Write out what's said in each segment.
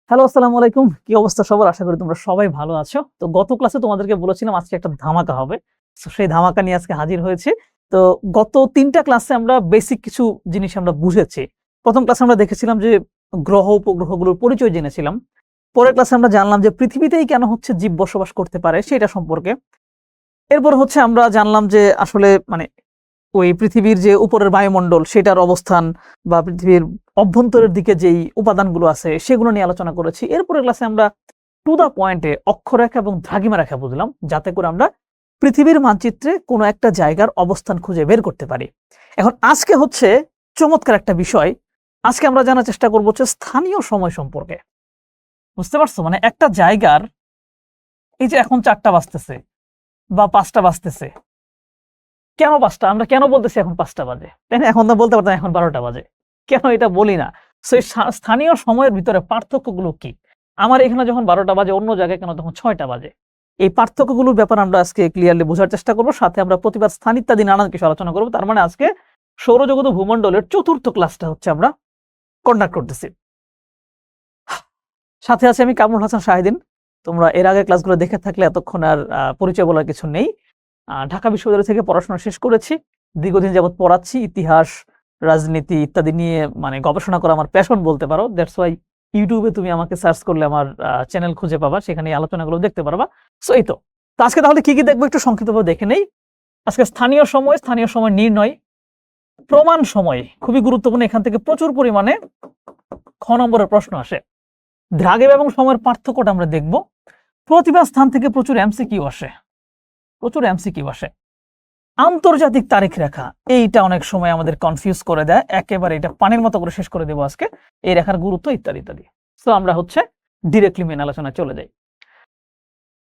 Hello, আসসালামু আলাইকুম। কি অবস্থা সবার? আশা করি তোমরা সবাই ভালো আছো। তো গত ক্লাসে তোমাদেরকে বলেছিলাম আজকে একটা ধামাকা হবে। সো সেই ধামাকা নিয়ে আজকে হাজির হয়েছি। তো গত ৩ টা ক্লাসে আমরা বেসিক কিছু জিনিস আমরা বুঝেছি। ১ম ক্লাসে আমরা দেখেছিলাম যে গ্রহ উপগ্রহগুলোর পরিচয় জেনেছিলাম। পরের ক্লাসে আমরা জানলাম যে পৃথিবীতেই কেন হচ্ছে জীব বসবাস করতে পারে সেটা সম্পর্কে। এরপর হচ্ছে আমরা জানলাম যে আসলে মানে ওই পৃথিবীর যে উপরের বায়ুমণ্ডল সেটার অবস্থান বা পৃথিবীর অভ্যন্তরের দিকে যেই উপাদানগুলো আছে সেগুলো নিয়ে আলোচনা করেছি। এরপরের ক্লাসে আমরা টু দা পয়েন্টে অক্ষরেখা এবং দ্রাঘিমা রেখা বুঝলাম, যাতে করে আমরা পৃথিবীর মানচিত্রে কোনো একটা জায়গার অবস্থান খুঁজে বের করতে পারি। এখন আজকে হচ্ছে চমৎকার একটা বিষয়। আজকে আমরা জানার চেষ্টা করবো হচ্ছে স্থানীয় সময় সম্পর্কে। বুঝতে পারছো? মানে একটা জায়গার এই যে এখন ৪টা বাজতেছে বা ৫টা বাজতেছে, কেন ৫টা? আমরা কেন বলতেছি এখন ৫টা বাজে? তাই না? এখন তো বলতে পারতাম এখন ১২টা বাজে। কেন এটা বলি না? সো এই স্থানীয় সময়ের ভিতরে পার্থক্যগুলো কি? আমার এখানে যখন ১২টা বাজে, অন্য জায়গায় কেন তখন ৬টা বাজে? এই পার্থক্যগুলোর ব্যাপারে আমরা আজকে ক্লিয়ারলি বোঝার চেষ্টা করব। সাথে আমরা প্রতিবাদ স্থান ইত্যাদি নানান কিছু আলোচনা করব। তার মানে আজকে সৌরজগৎ ও ভূমণ্ডলের ৪র্থ ক্লাসটা হচ্ছে আমরা কন্ডাক্ট করতেছি। সাথে আছে আমি কামরুল হাসান শাহিদিন। তোমরা এর আগের ক্লাসগুলো দেখে থাকলে এতক্ষণ আর পরিচয় বলার কিছু নেই। ঢাকা বিশ্ববিদ্যালয় থেকে পড়াশোনা শেষ করেছি। দীর্ঘদিন যাবৎ পড়াচ্ছি। ইতিহাস, রাজনীতি ইত্যাদি নিয়ে মানে গবেষণা করা আমার প্যাশন বলতে পারো। দ্যাটস ওয়াই ইউটিউবে তুমি আমাকে সার্চ করলে আমার চ্যানেল খুঁজে পাবা, সেখানে এই আলোচনাগুলো দেখতে পারবা। সো এই তো। তো আজকে তাহলে কি দেখবো একটু সংক্ষিপ্তভাবে দেখে নেই। আজকে স্থানীয় সময় নির্ণয়, প্রমাণ সময় খুবই গুরুত্বপূর্ণ। এখান থেকে প্রচুর পরিমাণে খ নম্বরের প্রশ্ন আসে। দ্রাঘিমা এবং সময়ের পার্থক্যটা আমরা দেখব। প্রতিভা স্থান থেকে প্রচুর এমসিকিউ আসে। আন্তর্জাতিক তারিখ রেখা, এইটা অনেক সময় আমাদের কনফিউজ করে দেয়, একেবারে এটা পানির মতো করে শেষ করে দেবো আজকে, এই রেখার গুরুত্ব ইত্যাদি ইত্যাদি। তো আমরা হচ্ছে ডিরেক্টলি মেন আলোচনা চলে যাই।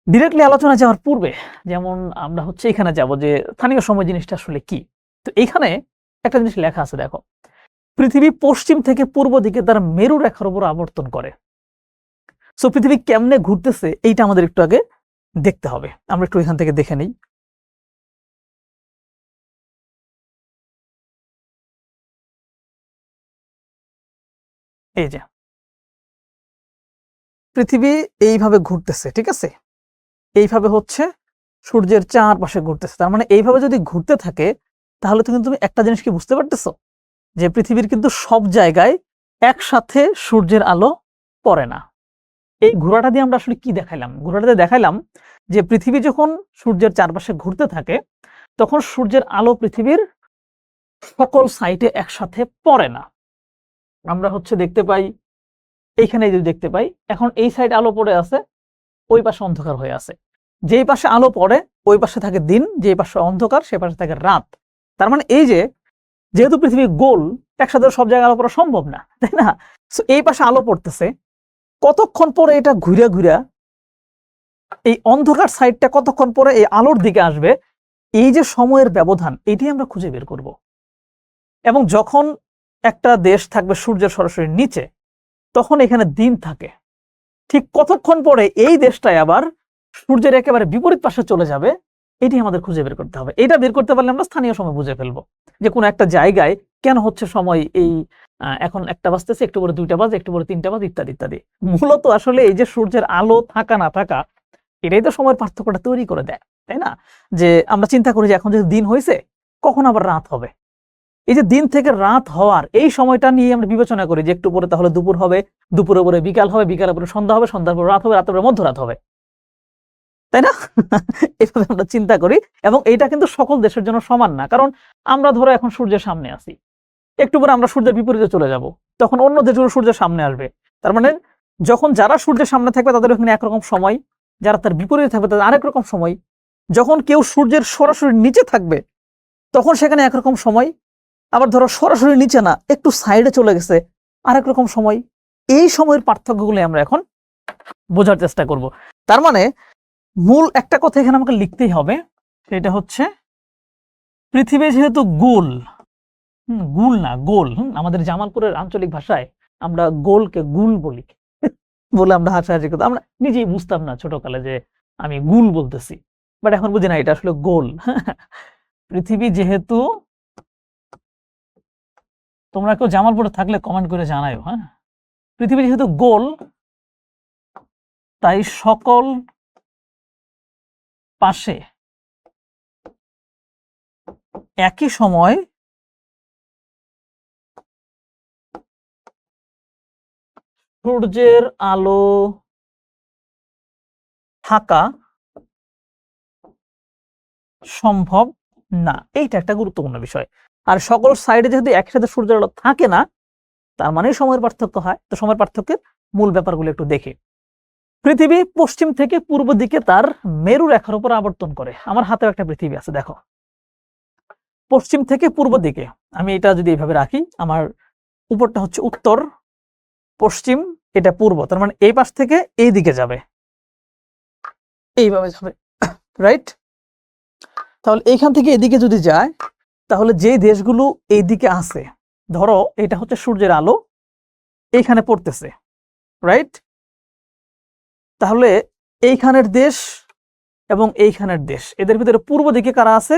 ডিরেক্টলি আলোচনা যাওয়ার পূর্বে যেমন আমরা হচ্ছে এখানে যাব যে স্থানীয় সময় জিনিসটা আসলে কি। তো এখানে একটা জিনিস লেখা আছে, দেখো, পৃথিবী পশ্চিম থেকে পূর্ব দিকে তার মেরু রেখার উপর আবর্তন করে। সো পৃথিবী কেমনে ঘুরতেছে এইটা আমাদের একটু আগে দেখতে হবে। আমরা একটু এখান থেকে দেখে নিই। এই যে পৃথিবী এইভাবে ঘুরতেছে, ঠিক আছে? এইভাবে হচ্ছে সূর্যের চারপাশে ঘুরতেছে। তার মানে এইভাবে যদি ঘুরতে থাকে তাহলে তো কিন্তু তুমি একটা জিনিস কি বুঝতে পারতেছো, যে পৃথিবীর কিন্তু সব জায়গায় একসাথে সূর্যের আলো পড়ে না। এই ঘোরাটা দিয়ে আমরা আসলে কি দেখাইলাম? ঘোরাটাতে দেখাইলাম যে পৃথিবী যখন সূর্যের চারপাশে ঘুরতে থাকে তখন সূর্যের আলো পৃথিবীর সকল সাইডে একসাথে পড়ে না। আমরা হচ্ছে দেখতে পাই, এইখানে যদি দেখতে পাই, এখন এই সাইড আলো পড়ে আছে, ওই পাশে অন্ধকার হয়ে আছে। যেই পাশে আলো পড়ে ওই পাশে থাকে দিন, যেই পাশে অন্ধকার সে পাশে থাকে রাত। তার মানে এই যে যেহেতু পৃথিবী গোল, একসাথে সব জায়গায় আলো পড়া সম্ভব না, তাই না? সো এই পাশে আলো পড়তেছে, কতক্ষণ পরে এটা ঘুরে ঘুরে এই অন্ধকার সাইডটা কতক্ষণ পরে এই আলোর দিকে আসবে, এই যে সময়ের ব্যবধান, এটি আমরা খুঁজে বের করব। এবং যখন একটা দেশ থাকবে সূর্যের সরাসরি নিচে, তখন এখানে দিন থাকে। ঠিক কতক্ষণ পরে এই দেশটায় আবার সূর্যের একেবারে বিপরীত পাশে চলে যাবে, এটি আমাদের খুঁজে বের করতে হবে। এটা বের করতে পারলে আমরা স্থানীয় সময় বুঝে ফেলবো যে কোনো একটা জায়গায় কেন হচ্ছে সময় এই এখন 1টা বাজতেছে, একটু পরে 2টা বাজে, একটু পরে 3টা বাজে ইত্যাদি ইত্যাদি। মূলত আসলে এই যে সূর্যের আলো থাকা না থাকা, এটাই তো সময়ের পার্থক্যটা তৈরি করে দেয়, তাই না? যে আমরা চিন্তা করি যে এখন যেহেতু দিন হয়েছে, কখন আবার রাত হবে। এই যে দিন থেকে রাত হওয়ার এই সময়টা নিয়ে আমরা বিবেচনা করি যে একটু পরে তাহলে দুপুর হবে, দুপুরে পরে বিকাল হবে, বিকালের পরে সন্ধ্যা হবে, সন্ধ্যার পরে রাত হবে, রাতের পরে মধ্যরাত হবে, তাই না? এভাবে আমরা চিন্তা করি। এবং এটা কিন্তু সকল দেশের জন্য সমান না। কারণ আমরা ধরো এখন সূর্যের সামনে আছি, একটু পরে আমরা সূর্যের বিপরীতে চলে যাব, তখন অন্য দেশগুলো সূর্যের সামনে আসবে। তার মানে যখন যারা সূর্যের সামনে থাকবে তাদের ওখানে একরকম সময়, যারা তার বিপরীতে থাকবে তাদের আরেক রকম সময়। যখন কেউ সূর্যের সরাসরি নিচে থাকবে তখন সেখানে একরকম সময়, আবার ধরো সরাসরি নিচে না, একটু সাইডে চলে গেছে, আরেক রকম সময়। এই সময়ের পার্থক্যগুলো আমরা এখন বোঝার চেষ্টা করব। তার মানে মূল একটা কথা এখানে আমাকে লিখতেই হবে, সেটা হচ্ছে পৃথিবী যেহেতু গোল, গুল না গোল, আমাদের জামালপুরের আঞ্চলিক ভাষায় আমরা গোলকে গুল বলি বলে আমরা হাসাহাসি করতাম। আমরা নিজেই বুঝতাম না ছোটকালে যে আমি গুল বলতেছি, বাট এখন বুঝি না এটা আসলে গোল। পৃথিবী যেহেতু, তোমরা কেউ জামালপুরে থাকলে কমেন্ট করে জানাও, হ্যাঁ? পৃথিবী যেহেতু গোল, তাই সকল পাশে একই সময় সূর্যের আলো থাকা সম্ভব না। এইটা একটা গুরুত্বপূর্ণ বিষয়। আর সকল সাইডে যেহেতু একসাথে সূর্যের আলো থাকে না, তার মানে সময়ের পার্থক্য হয়। তো সময়ের পার্থক্যের মূল ব্যাপারগুলো একটু দেখি। পৃথিবী পশ্চিম থেকে পূর্ব দিকে তার মেরু রেখার উপর আবর্তন করে। আমার হাতেও একটা পৃথিবী আছে, দেখো, পশ্চিম থেকে পূর্ব দিকে। আমি এটা যদি এইভাবে রাখি, আমার উপরটা হচ্ছে উত্তর, পশ্চিম, এটা পূর্ব, তার মানে এই পাশ থেকে এই দিকে যাবে, এইভাবে যাবে, রাইট? তাহলে এইখান থেকে এদিকে যদি যায়, তাহলে যে দেশগুলো এই দিকে আছে, ধরো এটা হচ্ছে সূর্যের আলো এইখানে পড়তেছে, রাইট? তাহলে এইখানের দেশ এবং এইখানের দেশ, এদের ভিতরে পূর্ব দিকে কারা আছে?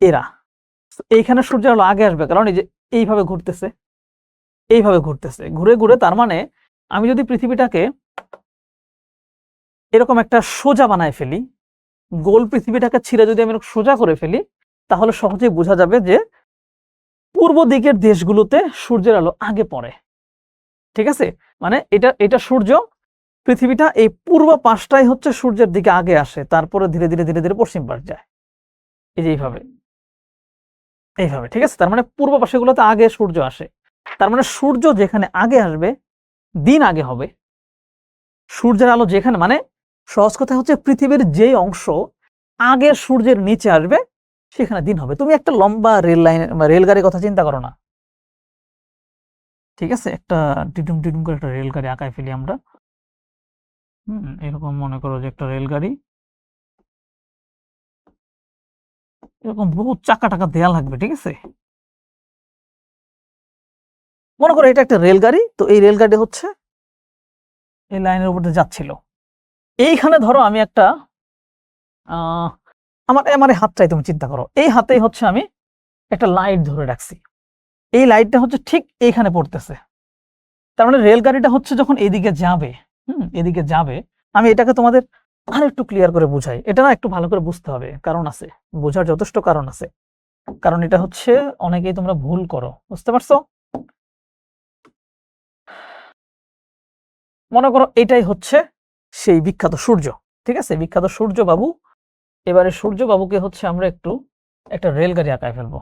এরা। এইখানে সূর্যের আলো আগে আসবে, কারণ এই যে এইভাবে ঘুরতেছে, এইভাবে ঘুরতেছে, ঘুরে ঘুরে, তার মানে আমি যদি পৃথিবীটাকে এরকম একটা সোজা বানায় ফেলি, গোল পৃথিবীটাকে ছিঁড়ে যদি আমি সোজা করে ফেলি, তাহলে সহজেই বোঝা যাবে যে পূর্ব দিকের দেশগুলোতে সূর্যের আলো আগে পড়ে। ঠিক আছে? মানে এটা সূর্য, পৃথিবীটা এই পূর্ব পাশটাই হচ্ছে সূর্যের দিকে আগে আসে, তারপরে ধীরে ধীরে ধীরে ধীরে পশ্চিম পাশ যায়, এই যে এইভাবে এইভাবে। ঠিক আছে? তার মানে পূর্ব পাশেগুলোতে আগে সূর্য আসে, তার মানে সূর্য যেখানে আগে আসবে দিন আগে হবে। সূর্যের আলো যেখানে, মানে সহজ কথা হচ্ছে পৃথিবীর যে অংশ আগে সূর্যের নিচে আসবে সেখানে দিন হবে। তুমি একটা লম্বা রেল লাইন বা রেলগাড়ির কথা চিন্তা করো না, ঠিক আছে? একটা টিটুম টিটুম করে একটা রেলগাড়ি আঁকায় ফেলি আমরা। এরকম মনে করো যে একটা রেলগাড়ি, এরকম বহু চাকা টাকা দেয়া লাগবে, ঠিক আছে? মনে করো এটা একটা রেলগাড়ি, তো এই রেলগাড়ি হচ্ছে এই লাইনের উপর দিয়ে যাচ্ছিল। এইখানে ধরো আমি একটা আমার আমার হাতটাই তুমি চিন্তা করো, এই হাতেই হচ্ছে আমি একটা লাইট ধরে রাখছি, এই লাইটটা হচ্ছে ঠিক এইখানে পড়তেছে। তার মানে রেলগাড়িটা হচ্ছে যখন এদিকে যাবে, এদিকে যাবে, আমি এটাকে তোমাদের আর একটু ক্লিয়ার করে বুঝাই। এটা না একটু ভালো করে বুঝতে হবে, কারণ আছে, বোঝার যথেষ্ট কারণ আছে। কারণ এটা হচ্ছে অনেকেই তোমরা ভুল করো, বুঝতে পারছো? মনে করো এটাই হচ্ছে সেই বিখ্যাত সূর্য, ঠিক আছে? বিখ্যাত সূর্য বাবু। এবারে সূর্য বাবুকে হচ্ছে আমরা একটু একটা রেলগাড়ি আঁকায় ফেলবো।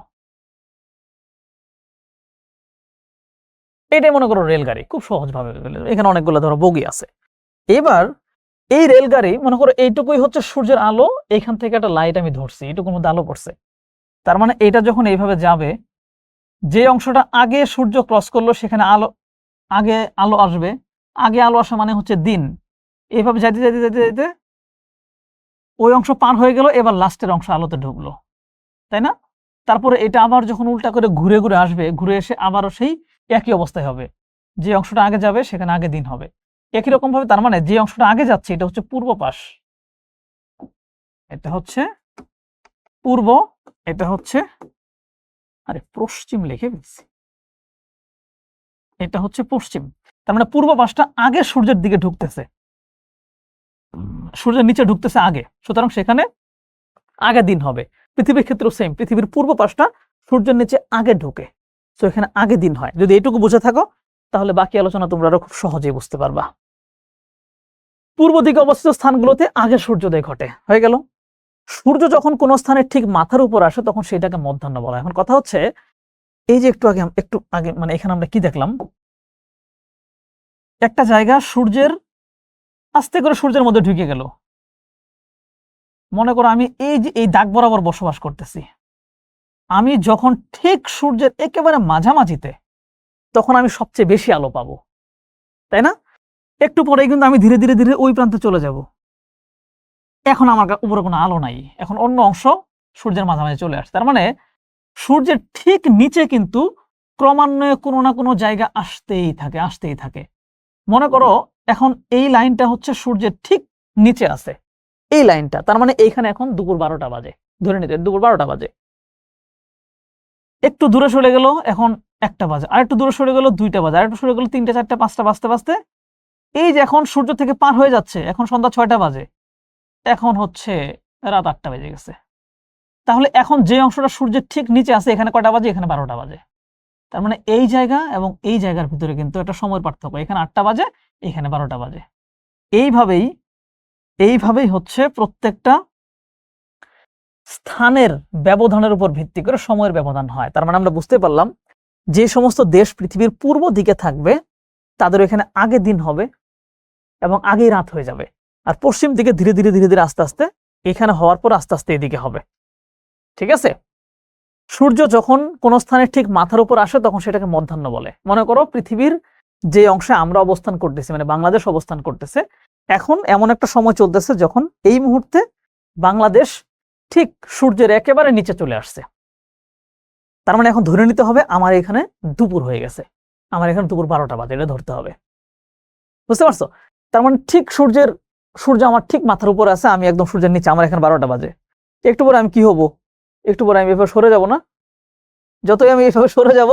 এটাই মনে করো রেলগাড়ি, খুব সহজ ভাবে, এখানে অনেকগুলো ধরো বগি আছে। এবার এই রেলগাড়ি মনে করো এইটুকুই হচ্ছে সূর্যের আলো, এইখান থেকে একটা লাইট আমি ধরছি, এইটুকুর মধ্যে আলো পড়ছে। তার মানে এটা যখন এইভাবে যাবে, যে অংশটা আগে সূর্য ক্রস করলো সেখানে আগে আলো আসবে, আগে আলো আসা মানে হচ্ছে দিন। এইভাবে যাইতে যাইতে যাইতে যাইতে ওই অংশ পার হয়ে গেল, এবার লাস্টের অংশ আলোতে ঢুকলো, তাই না? তারপরে এটা আবার যখন উল্টা করে ঘুরে ঘুরে আসবে, ঘুরে এসে আবারও সেই একই অবস্থায় হবে, যে অংশটা আগে যাবে সেখানে আগে দিন হবে। একই রকম ভাবে তার মানে যে অংশটা আগে যাচ্ছে এটা হচ্ছে পূর্ব পাশ, এটা হচ্ছে পূর্ব, এটা হচ্ছে, আরে পশ্চিম লিখে ফেলছি, এটা হচ্ছে পশ্চিম। তার মানে পূর্ব পাশটা আগে সূর্যের দিকে ঢুকতেছে, সূর্যের নিচে ঢুকতেছে আগে, সুতরাং সেখানে আগে দিন হবে। পৃথিবীর ক্ষেত্রেও সেম, পৃথিবীর পূর্ব পাশটা সূর্যের নিচে আগে ঢুকে, তো এখানে আগে দিন হয়। যদি এইটুকু বুঝে থাকো তাহলে বাকি আলোচনা তোমরা আরো খুব সহজেই বুঝতে পারবা। পূর্ব দিকে অবস্থিত স্থানগুলোতে আগে সূর্যোদয় ঘটে, হয়ে গেল। সূর্য যখন কোন স্থানের ঠিক মাথার উপর আসে তখন সেটাকে মধ্যাহ্ন বলা হয়। এখন কথা হচ্ছে এই যে একটু আগে মানে এখানে আমরা কি দেখলাম, একটা জায়গা সূর্যের আস্তে করে সূর্যের মধ্যে ঢুকে গেল। মনে করো আমি এই যে এই দাগ বরাবর বসবাস করতেছি, আমি যখন ঠিক সূর্যের একেবারে মাঝামাঝিতে, তখন আমি সবচেয়ে বেশি আলো পাবো, তাই না? একটু পরে কিন্তু আমি ধীরে ধীরে ধীরে ওই প্রান্তে চলে যাব, এখন আমার উপরে কোনো আলো নাই, এখন অন্য অংশ সূর্যের মাঝামাঝি চলে আসছে। তার মানে সূর্যের ঠিক নিচে কিন্তু ক্রমান্বয়ে কোনো না কোনো জায়গা আসতেই থাকে। মনে করো এখন এই লাইনটা হচ্ছে সূর্যের ঠিক নিচে আছে, এই লাইনটা, তার মানে এইখানে এখন দুপুর 12টা বাজে, ধরে নিতে দুপুর 12টা বাজে। একটু দূরে সরে গেল, এখন 1টা বাজে, আর একটু দূরে সরে গেল 2টা বাজে, আর একটু সরে গেল 3টা 4টা 5টা বাজতে বাজতে এই যে এখন সূর্য থেকে পার হয়ে যাচ্ছে, এখন সন্ধ্যা 6টা বাজে, এখন হচ্ছে রাত 8টা বেজে গেছে। তাহলে এখন যে অংশটা সূর্যের ঠিক নিচে আছে এখানে কয়টা বাজে? এখানে 12টা বাজে। তার মানে এই জায়গা এবং এই জায়গার ভিতরে কিন্তু একটা সময়ের পার্থক্য, এখানে 8টা বাজে, এখানে 12টা বাজে। এইভাবেই হচ্ছে প্রত্যেকটা স্থানের ব্যবধানের উপর ভিত্তি করে সময়ের ব্যবধান হয়। তার মানে আমরা বুঝতে পারলাম যে সমস্ত দেশ পৃথিবীর পূর্ব দিকে থাকবে তাদের এখানে আগে দিন হবে এবং আগেই রাত হয়ে যাবে, আর পশ্চিম দিকে ধীরে ধীরে ধীরে ধীরে আস্তে আস্তে এখানে হওয়ার পর আস্তে আস্তে এদিকে হবে। ঠিক আছে? সূর্য যখন কোন স্থানে ঠিক মাথার উপর আসে তখন সেটাকে মধ্যাহ্ন বলে। মনে করো পৃথিবীর যে অংশে আমরা অবস্থান করতেছি, মানে বাংলাদেশ অবস্থান করতেছে, এখন এমন একটা সময় চলতেছে যখন এই মুহূর্তে বাংলাদেশ ঠিক সূর্যের একেবারে নিচে চলে আসছে। তার মানে এখন ধরে নিতে হবে আমার এখানে দুপুর হয়ে গেছে, আমার এখানে দুপুর 12টা বাজে, এটা ধরতে হবে। বুঝতে পারছো? তার মানে ঠিক সূর্য আমার ঠিক মাথার উপর আছে, আমি একদম সূর্যের নিচে, আমার এখানে 12টা বাজে। একটু পরে আমি কি হব? একটু পরে আমি এভাবে সরে যাব না? যতই আমি এইভাবে সরে যাব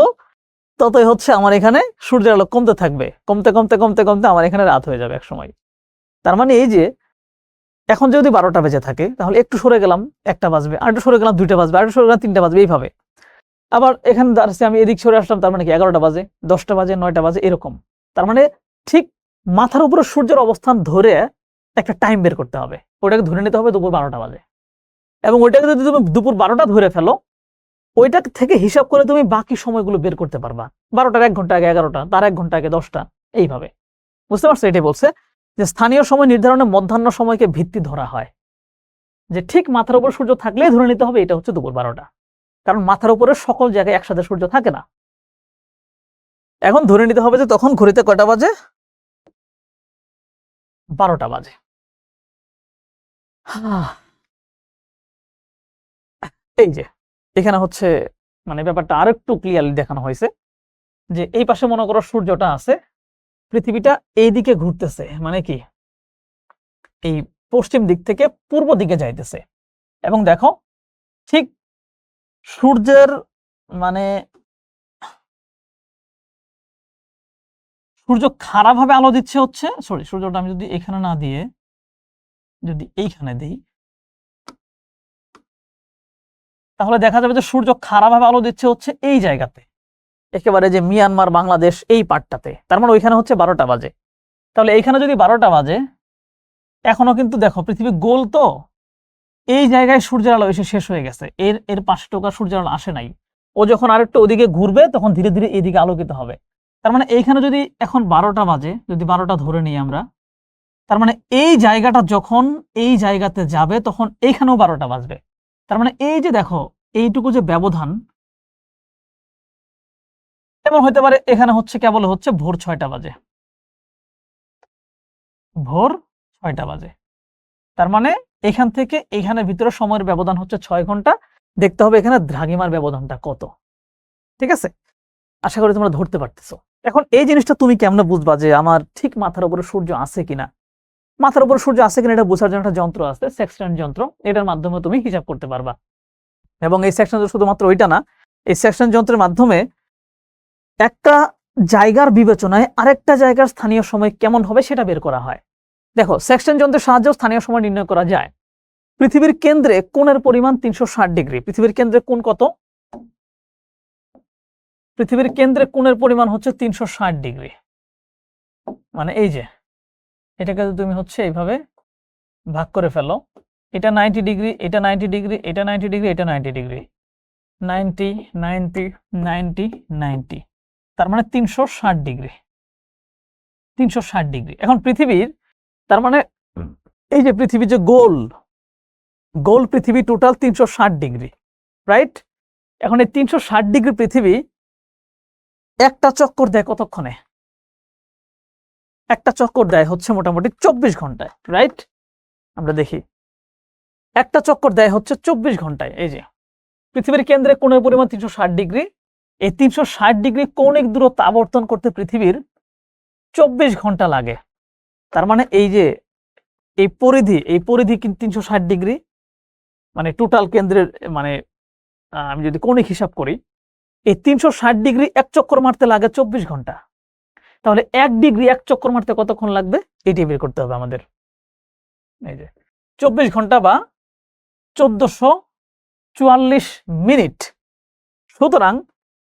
ততই হচ্ছে আমার এখানে সূর্যের আলো কমতে থাকবে, কমতে কমতে কমতে কমতে আমার এখানে রাত হয়ে যাবে এক সময়। তার মানে এই যে এখন যদি 12টা বেজে থাকে তাহলে একটু সরে গেলাম 1টা বাজবে, আর একটু সরে গেলাম 2টা বাজবে, আর একটু সরে গেলাম 3টা বাজবে, এইভাবে। আবার এখানে দাঁড়াচ্ছি আমি, এদিক সরে আসলাম, তার মানে কি 11টা বাজে, 10টা বাজে, 9টা বাজে, এরকম। তার মানে ঠিক মাথার উপরে সূর্যের অবস্থান ধরে একটা টাইম বের করতে হবে, ওটাকে ধরে নিতে হবে দুপুর 12টা বাজে। এবং ওইটাকে যদি তুমি দুপুর 12টা ধরে ফেলো, ওইটা থেকে হিসাব করে তুমি বাকি সময়গুলো বের করতে পারবা। 12টার 1 ঘন্টা আগে 11টা, তার 1 ঘন্টা আগে 10টা, এইভাবে। বুঝতে পারছো? এটাই বলছে যে স্থানীয় সময় নির্ধারণে মধ্যাহ্ন সময়কে ভিত্তি ধরা হয়, যে ঠিক মাথার উপর সূর্য থাকলেই ধরে নিতে হবে এটা হচ্ছে দুপুর 12টা, কারণ মাথার উপরে সকল জায়গায় একসাথে সূর্য থাকে না। এখন ধরে নিতে হবে যে তখন ঘড়িতে কয়টা বাজে? 12টা বাজে। এই যে এখানে হচ্ছে মানে ব্যাপারটা আরেকটু ক্লিয়ারলি দেখানো হয়েছে যে এই পাশে মনে করো সূর্যটা আছে, পৃথিবীটা এই দিকে ঘুরতেছে, মানে কি এই পশ্চিম দিক থেকে পূর্ব দিকে যাইতেছে। এবং দেখো ঠিক সূর্যের মানে সূর্য খারাপ ভাবে আলো দিচ্ছে হচ্ছে, সরি সূর্যটা আমি যদি এখানে না দিয়ে যদি এইখানে দিই তাহলে দেখা যাবে যে সূর্য খারাপ ভাবে আলো দিচ্ছে হচ্ছে এই জায়গাতে, একেবারে যে মিয়ানমার বাংলাদেশ এই পার্টটাতে। তার মানে ওইখানে হচ্ছে 12টা বাজে। তাহলে এইখানে যদি 12টা বাজে, এখনো কিন্তু দেখো পৃথিবী গোল, তো এই জায়গায় সূর্যের আলো এসে শেষ হয়ে গেছে, এর পাশে টোকা সূর্যের আলো আসে নাই। ও যখন আরেকটু ওদিকে ঘুরবে তখন ধীরে ধীরে এদিকে আলোকিত হবে। তার মানে এইখানে যদি এখন 12টা বাজে, যদি 12টা ধরে নিই আমরা, তার মানে এই জায়গাটা যখন এই জায়গাতে যাবে তখন এইখানেও 12টা বাজবে। তার মানে এই যে দেখো এইটুকু যে ব্যবধান, এমন হতে পারে এখানে হচ্ছে কেবল হচ্ছে ভোর 6টা বাজে, ভোর 6টা বাজে। তার মানে এখান থেকে এখানের ভিতরে সময়ের ব্যবধান হচ্ছে 6 ঘন্টা। দেখতে হবে এখানে দ্রাঘিমার ব্যবধানটা কত। ঠিক আছে? আশা করি তোমরা ধরতে পারতেছো। এখন এই জিনিসটা তুমি কেমনে বুঝবা যে আমার ঠিক মাথার উপরে সূর্য আছে কিনা? মাথার উপর সূর্য আছে কিনা এটা বোঝার জন্য একটা যন্ত্র আছে, সেক্সট্যান্ট যন্ত্র। এটার মাধ্যমে তুমি হিসাব করতে পারবা। এবং এই সেকশন শুধুমাত্র ওইটা না, এই সেকশন যন্ত্রের মাধ্যমে একটা জায়গার বিবেচনায় আরেকটা জায়গার স্থানীয় সময় কেমন হবে সেটা বের করা হয়। দেখো সেকশন যন্ত্রের সাহায্যে স্থানীয় সময় নির্ণয় করা যায়। পৃথিবীর কেন্দ্রে কোণের পরিমাণ 360 ডিগ্রি। পৃথিবীর কেন্দ্রে কোণ কত? পৃথিবীর কেন্দ্রে কোণের পরিমাণ হচ্ছে 360 ডিগ্রি। মানে এই যে এটাকে তুমি হচ্ছে এইভাবে ভাগ করে ফেলো, এটা 90 ডিগ্রি, এটা 90 ডিগ্রি, এটা 90 ডিগ্রি, এটা 90 ডিগ্রি, 90 90 90 90, তার মানে 360 ডিগ্রি, 360 ডিগ্রি। এখন পৃথিবীর তার মানে এই যে পৃথিবী যে গোল, গোল পৃথিবী টোটাল 360 ডিগ্রি, রাইট? এখন এই 360 ডিগ্রি পৃথিবী একটা চক্কর দেয় কতক্ষণে? একটা চক্কর দেয় হচ্ছে মোটামুটি 24 ঘন্টায়, রাইট? আমরা দেখি একটা চক্কর দেয় হচ্ছে 24 ঘন্টায়। এই যে পৃথিবীর কেন্দ্রে কোণের পরিমাণ 360 ডিগ্রি, এই 360 ডিগ্রি কৌণিক দূরত্ব আবর্তন করতে পৃথিবীর 24 ঘন্টা লাগে। তার মানে এই যে এই পরিধি কিন্তু 360 ডিগ্রি, মানে টোটাল কেন্দ্রের মানে আমি যদি কৌণিক হিসাব করি, এই 360 ডিগ্রি এক চক্কর মারতে লাগে 24 ঘন্টা। তাহলে 1 ডিগ্রি 1 চক্কর মারতে কতক্ষণ লাগবে এটি বের করতে হবে আমাদের। এই যে 24 ঘন্টা বা 1444 মিনিট। সুতরাং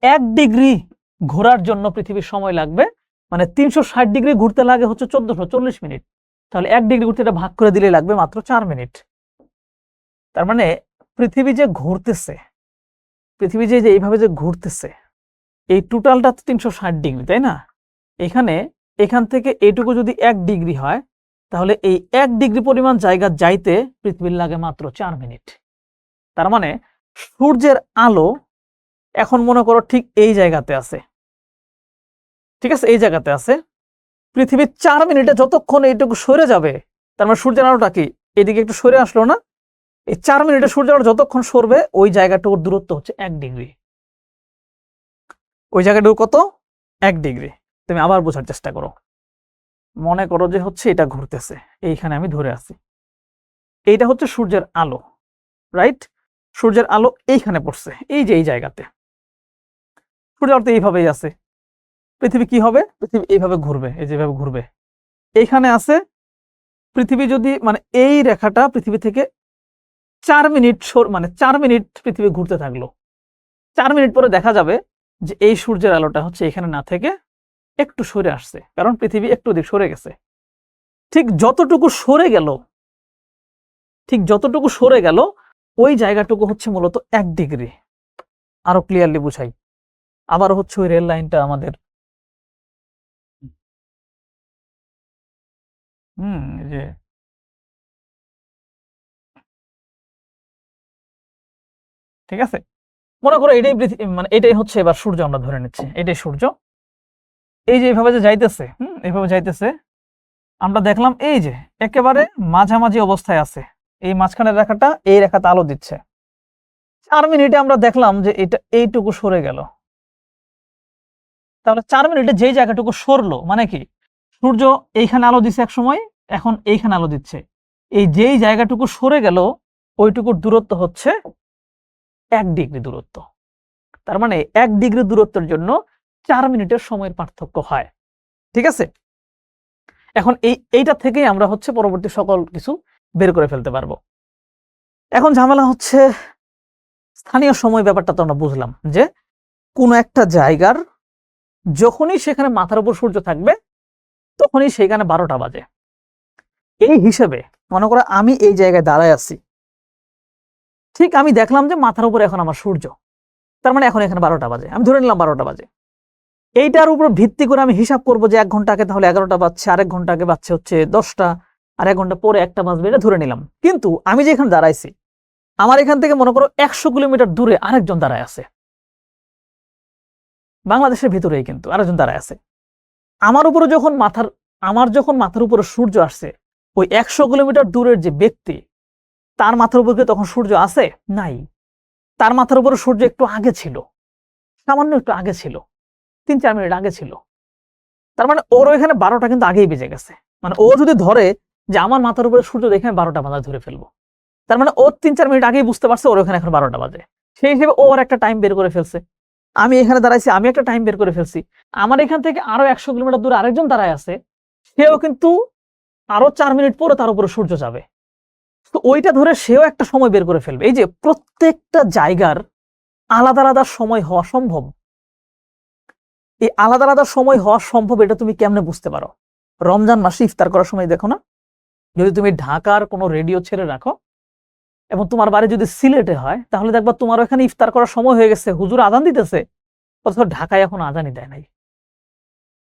1 ডিগ্রি ঘোরার জন্য পৃথিবীর সময় লাগবে, মানে 360 ডিগ্রি ঘুরতে লাগে হচ্ছে 1440 মিনিট। তাহলে 1 ডিগ্রি ঘুরতে এটা ভাগ করে দিলে লাগবে মাত্র 4 মিনিট। তার মানে পৃথিবী যে ঘুরতেছে, পৃথিবী যে এইভাবে যে ঘুরতেছে, এই টোটালটা 360 ডিগ্রি, তাই না? এখান থেকে এইটুকু যদি 1 ডিগ্রি হয়, তাহলে এই 1 ডিগ্রি পরিমাণ জায়গা যাইতে পৃথিবীর লাগে মাত্র 4 মিনিট। তার মানে সূর্যের আলো এখন মনে করো ঠিক এই জায়গাতে আছে, ঠিক আছে, এই জায়গাতে আছে। পৃথিবীর 4 মিনিটে যতক্ষণ এইটুকু সরে যাবে, তার মানে সূর্যের আলোটা কি এদিকে একটু সরে আসলো না? এই 4 মিনিটে সূর্যের আলো যতক্ষণ সরবে ওই জায়গাটুকুর দূরত্ব হচ্ছে 1 ডিগ্রি। ওই জায়গাটুকু কত? 1 ডিগ্রি। তুমি আবার বোঝার চেষ্টা করো। মনে করো যে হচ্ছে এটা ঘুরতেছে, এইখানে আমি ধরে আছি, এইটা হচ্ছে সূর্যের আলো, রাইট? সূর্যের আলো এইখানে পড়ছে, এই যে এই জায়গাতে। সূর্যের আলো তো এইভাবেই আছে। পৃথিবী কি হবে? পৃথিবী এইভাবে ঘুরবে, এই যেভাবে ঘুরবে। এইখানে আছে পৃথিবী, যদি মানে এই রেখাটা পৃথিবী থেকে 4 মিনিট মানে 4 মিনিট পৃথিবী ঘুরতে থাকলো, 4 মিনিট পরে দেখা যাবে যে এই সূর্যের আলোটা হচ্ছে এখানে না থেকে একটু সরে আসছে, কারণ পৃথিবী একটু দিক সরে গেছে। ঠিক যতটুকু সরে গেল ওই জায়গাটুকু হচ্ছে মূলত 1 ডিগ্রি। আরো ক্লিয়ারলি বুঝাই, আবার হচ্ছে ওই রেল লাইনটা আমাদের যে ঠিক আছে, মনে করো এটাই মানে এটাই হচ্ছে এবার সূর্য, আমরা ধরে নিচ্ছি এটাই সূর্য। এই যে এইভাবে যে যাইতেছে, এইভাবে যাইতেছে, আমরা দেখলাম এই যে একেবারে মাঝামাঝি অবস্থায় আছে, এই মাঝখানের রেখাটা এই রেখাতে আলো দিচ্ছে। 4 মিনিটে আমরা দেখলাম যে এটা এইটুকু সরে গেল। তাহলে 4 মিনিটে যেই জায়গাটুকু সরলো, মানে কি সূর্য এইখানে আলো দিচ্ছে এক সময়, এখন এইখানে আলো দিচ্ছে, এই যেই জায়গাটুকু সরে গেল ওইটুকুর দূরত্ব হচ্ছে 1 ডিগ্রি দূরত্ব। তার মানে 1 ডিগ্রি দূরত্বের জন্য 4 মিনিটের সময়ের পার্থক্য হয়। ঠিক আছে, এখন এইটা থেকেই আমরা হচ্ছে পরবর্তী সকল কিছু বের করে ফেলতে পারবো। এখন ঝামেলা হচ্ছে স্থানীয় সময় ব্যাপারটা তো আমরা বুঝলাম যে কোনো একটা জায়গার যখনই সেখানে মাথার উপর সূর্য থাকবে তখনই সেখানে 12টা বাজে। এই হিসেবে মনে করো আমি এই জায়গায় দাঁড়ায় আছি, ঠিক আমি দেখলাম যে মাথার উপর এখন আমার সূর্য, তার মানে এখন এখানে 12টা বাজে, আমি ধরে নিলাম 12টা বাজে। এইটার উপর ভিত্তি করে আমি হিসাব করবো যে 1 ঘন্টা আগে তাহলে 11টা বাজছে, আর 1 ঘন্টা আগে বাজছে হচ্ছে 10টা, আর 1 ঘন্টা পরে 1টা বাজবে, এটা ধরে নিলাম। কিন্তু আমি যে এখানে দাঁড়াইছি, আমার এখান থেকে মনে করো 100 কিলোমিটার দূরে আরেকজন দাঁড়ায় আছে, বাংলাদেশের ভিতরেই কিন্তু আরেকজন দাঁড়ায় আছে। আমার যখন মাথার উপরে সূর্য আসছে, ওই 100 কিলোমিটার দূরের যে ব্যক্তি, তার মাথার উপরে তখন সূর্য আছে? নাই। তার মাথার উপরে সূর্য একটু আগে ছিল, সামান্য একটু আগে ছিল, 3-4 মিনিট আগে ছিল। তার মানে ওর ওইখানে 12টা কিন্তু আগেই বেজে গেছে। মানে ও যদি ধরে যে আমার মাথার উপরে সূর্য দেখে 12টা বাজা ধরে ফেলবো, তার মানে ও 3-4 মিনিট আগেই বুঝতে পারছে ওর ওখানে এখন 12টা বাজে। সেই হিসেবে ও একটা টাইম বের করে ফেলছে। আমি এখানে দাঁড়াইছি, আমি একটা টাইম বের করে ফেলছি। আমার এখান থেকে আরো 100 কিলোমিটার দূরে আরেকজন দাঁড়ায় আছে, সেও কিন্তু আরো 4 মিনিট পরে তার উপরে সূর্য যাবে, তো ওইটা ধরে সেও একটা সময় বের করে ফেলবে। এই যে প্রত্যেকটা জায়গার আলাদা আলাদা সময় হওয়া সম্ভব, এই আলাদা আলাদা সময় হওয়া সম্ভব এটা তুমি কেমনে বুঝতে পারো? রমজান মাসে ইফতার করার সময় দেখো না, যদি তুমি ঢাকার কোনো রেডিও ছেড়ে রাখো এবং তোমার বাড়ি যদি সিলেটে হয়, তাহলে দেখবা তোমার ওখানে ইফতার করার সময় হয়ে গেছে, হুজুর আজান দিতেছে, অথবা ঢাকায় এখন আজানই দেয় নাই।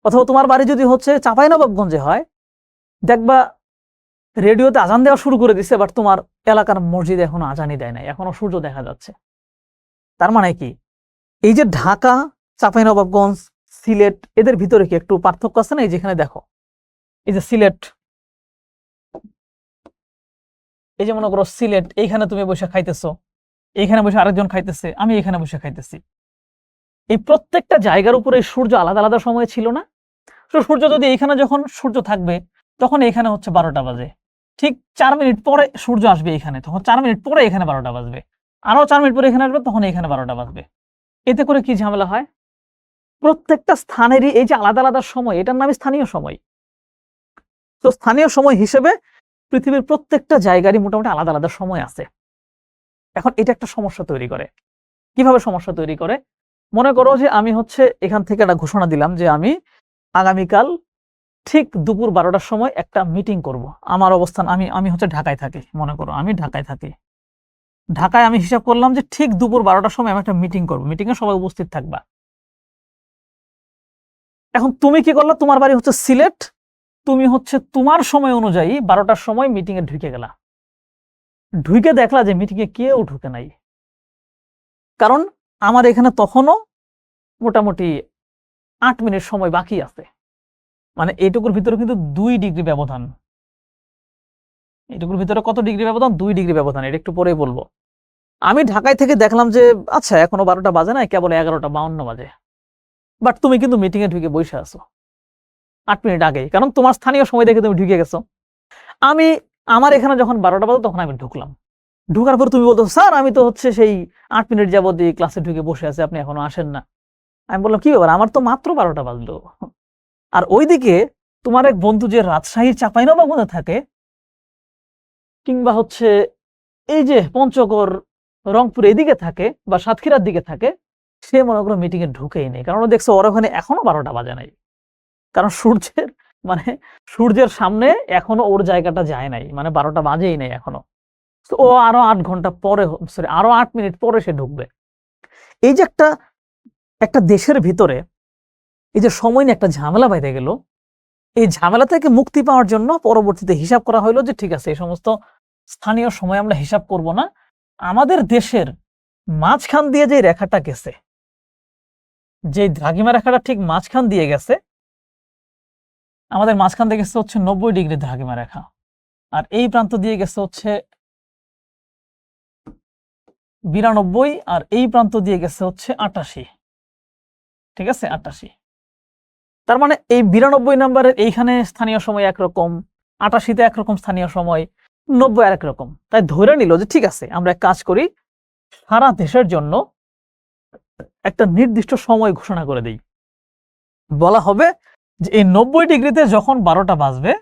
অথবা তোমার বাড়ি যদি হচ্ছে চাঁপাইনবাবগঞ্জে হয়, দেখবা রেডিওতে আজান দেওয়া শুরু করে দিচ্ছে, বাট তোমার এলাকার মসজিদে এখনো আজানই দেয় নাই, এখনো সূর্য দেখা যাচ্ছে। তার মানে কি এই যে ঢাকা, চাঁপাইনবাবগঞ্জ, সিলেট, এদের ভিতরে কি একটু পার্থক্য আছে না? এই যেখানে দেখো, এই যে সিলেট, এই যে মনে করো সিলেট, এইখানে তুমি বসে খাইতেছো, এইখানে বসে আরেকজন খাইতেছে, আমি এখানে বসে খাইতেছি। এই প্রত্যেকটা জায়গার উপরে সূর্য আলাদা আলাদা সময় ছিল না? সূর্য যদি এইখানে যখন সূর্য থাকবে তখন এখানে হচ্ছে 12টা বাজে, ঠিক 4 মিনিট পরে সূর্য আসবে এখানে, তখন 4 মিনিট পরে এখানে 12টা বাজবে, আরো 4 মিনিট পরে এখানে আসবে, তখন এখানে 12টা বাজবে। এতে করে কি ঝামেলা হয়? প্রত্যেকটা স্থানেরই এই যে আলাদা আলাদা সময়, এটার নামই স্থানীয় সময়। তো স্থানীয় সময় হিসেবে পৃথিবীর প্রত্যেকটা জায়গারই মোটামুটি আলাদা আলাদা সময় আছে। এখন এটা একটা সমস্যা তৈরি করে। কিভাবে সমস্যা তৈরি করে? মনে করো যে আমি হচ্ছে এখান থেকে একটা ঘোষণা দিলাম যে আমি আগামীকাল ঠিক দুপুর 12টার সময় একটা মিটিং করব। আমার অবস্থান, আমি আমি হচ্ছে ঢাকায় থাকি, মনে করো আমি ঢাকায় থাকি। ঢাকায় আমি হিসাব করলাম যে ঠিক দুপুর 12টার সময় আমি একটা মিটিং করব, মিটিংয়ে সবাই উপস্থিত থাকবা। এখন তুমি কি করলা? তোমার বাড়ি হচ্ছে সিলেট, তুমি হচ্ছে তোমার সময় অনুযায়ী 12টার সময় মিটিংয়ে ঢুকে গেলা। ঢুকে দেখলা যে মিটিংয়ে কেউ ঢুকে নাই, কারণ আমার এখানে তখনও মোটামুটি 8 মিনিট সময় বাকি আছে। মানে এইটুকুর ভিতরে কিন্তু 2 ডিগ্রি ব্যবধান। এইটুকুর ভিতরে কত ডিগ্রি ব্যবধান? 2 ডিগ্রি ব্যবধান। এটা একটু পরেই বলবো। আমি ঢাকায় থেকে দেখলাম যে আচ্ছা এখনো 12টা বাজে নাই, কেবল 11:52 বাজে। বাট তুমি কিন্তু মিটিংয়ে ঢুকে বসে আছো 8 মিনিট আগেই, কারণ তোমার স্থানীয় সময় দেখে তুমি ঢুকে গেছো। আমার এখানে যখন 12টা বাজে তখন আমি ঢুকলাম। ঢুকার পর তুমি বলতো স্যার আমি তো হচ্ছে সেই 8 মিনিট যাবত এই ক্লাসে ঢুকে বসে আছি, আপনি এখনো আসেন না। আমি বললাম কি ব্যাপার, আমার তো মাত্র 12টা বাজলো। আর ওইদিকে তোমার এক বন্ধু যে রাজশাহীর চাঁপাইনবাবগঞ্জে থাকে, কিংবা হচ্ছে এই যে পঞ্চগড় রংপুর এদিকে থাকে বা সাতক্ষীরার দিকে থাকে, সে মনে করো মিটিং এ ঢুকেই নেই, কারণ ও দেখছে ওর ওখানে এখনো 12টা বাজে নাই। কারণ মানে সূর্যের সামনে এখনো ওর জায়গাটা যায় নাই, মানে 12টা বাজেই নাই এখনো। তো ও আরো 8 ঘন্টা পরে, সরি আরো 8 মিনিট পরে সে ঢুকবে। এই যে একটা একটা দেশের ভিতরে এই যে সময় নিয়ে একটা ঝামেলা বাইরে গেল, এই ঝামেলা থেকে মুক্তি পাওয়ার জন্য পরবর্তীতে হিসাব করা হলো যে ঠিক আছে এই সমস্ত স্থানীয় সময় আমরা হিসাব করব না, আমাদের দেশের মাঝখান দিয়ে যে রেখাটা গেছে, যে দ্রাঘিমা রেখাটা ঠিক মাঝখান দিয়ে গেছে, আমাদের মাঝখান দিয়ে গেছে হচ্ছে 90 ডিগ্রি দ্রাঘিমা রেখা, আর এই প্রান্ত দিয়ে গেছে হচ্ছে 92, আর এই প্রান্ত দিয়ে গেছে হচ্ছে 88। ঠিক আছে, 88। তার মানে এই 92 নম্বরের এইখানে স্থানীয় সময় একরকম, 88তে একরকম স্থানীয় সময়, 90 আর একরকম। তাই ধরে নিল যে ঠিক আছে আমরা এক কাজ করি, সারা দেশের জন্য একটা নির্দিষ্ট সময় ঘোষণা করে দেই। বলা হবে যে এই 90 ডিগ্রিতে যখন 12টা বাজবে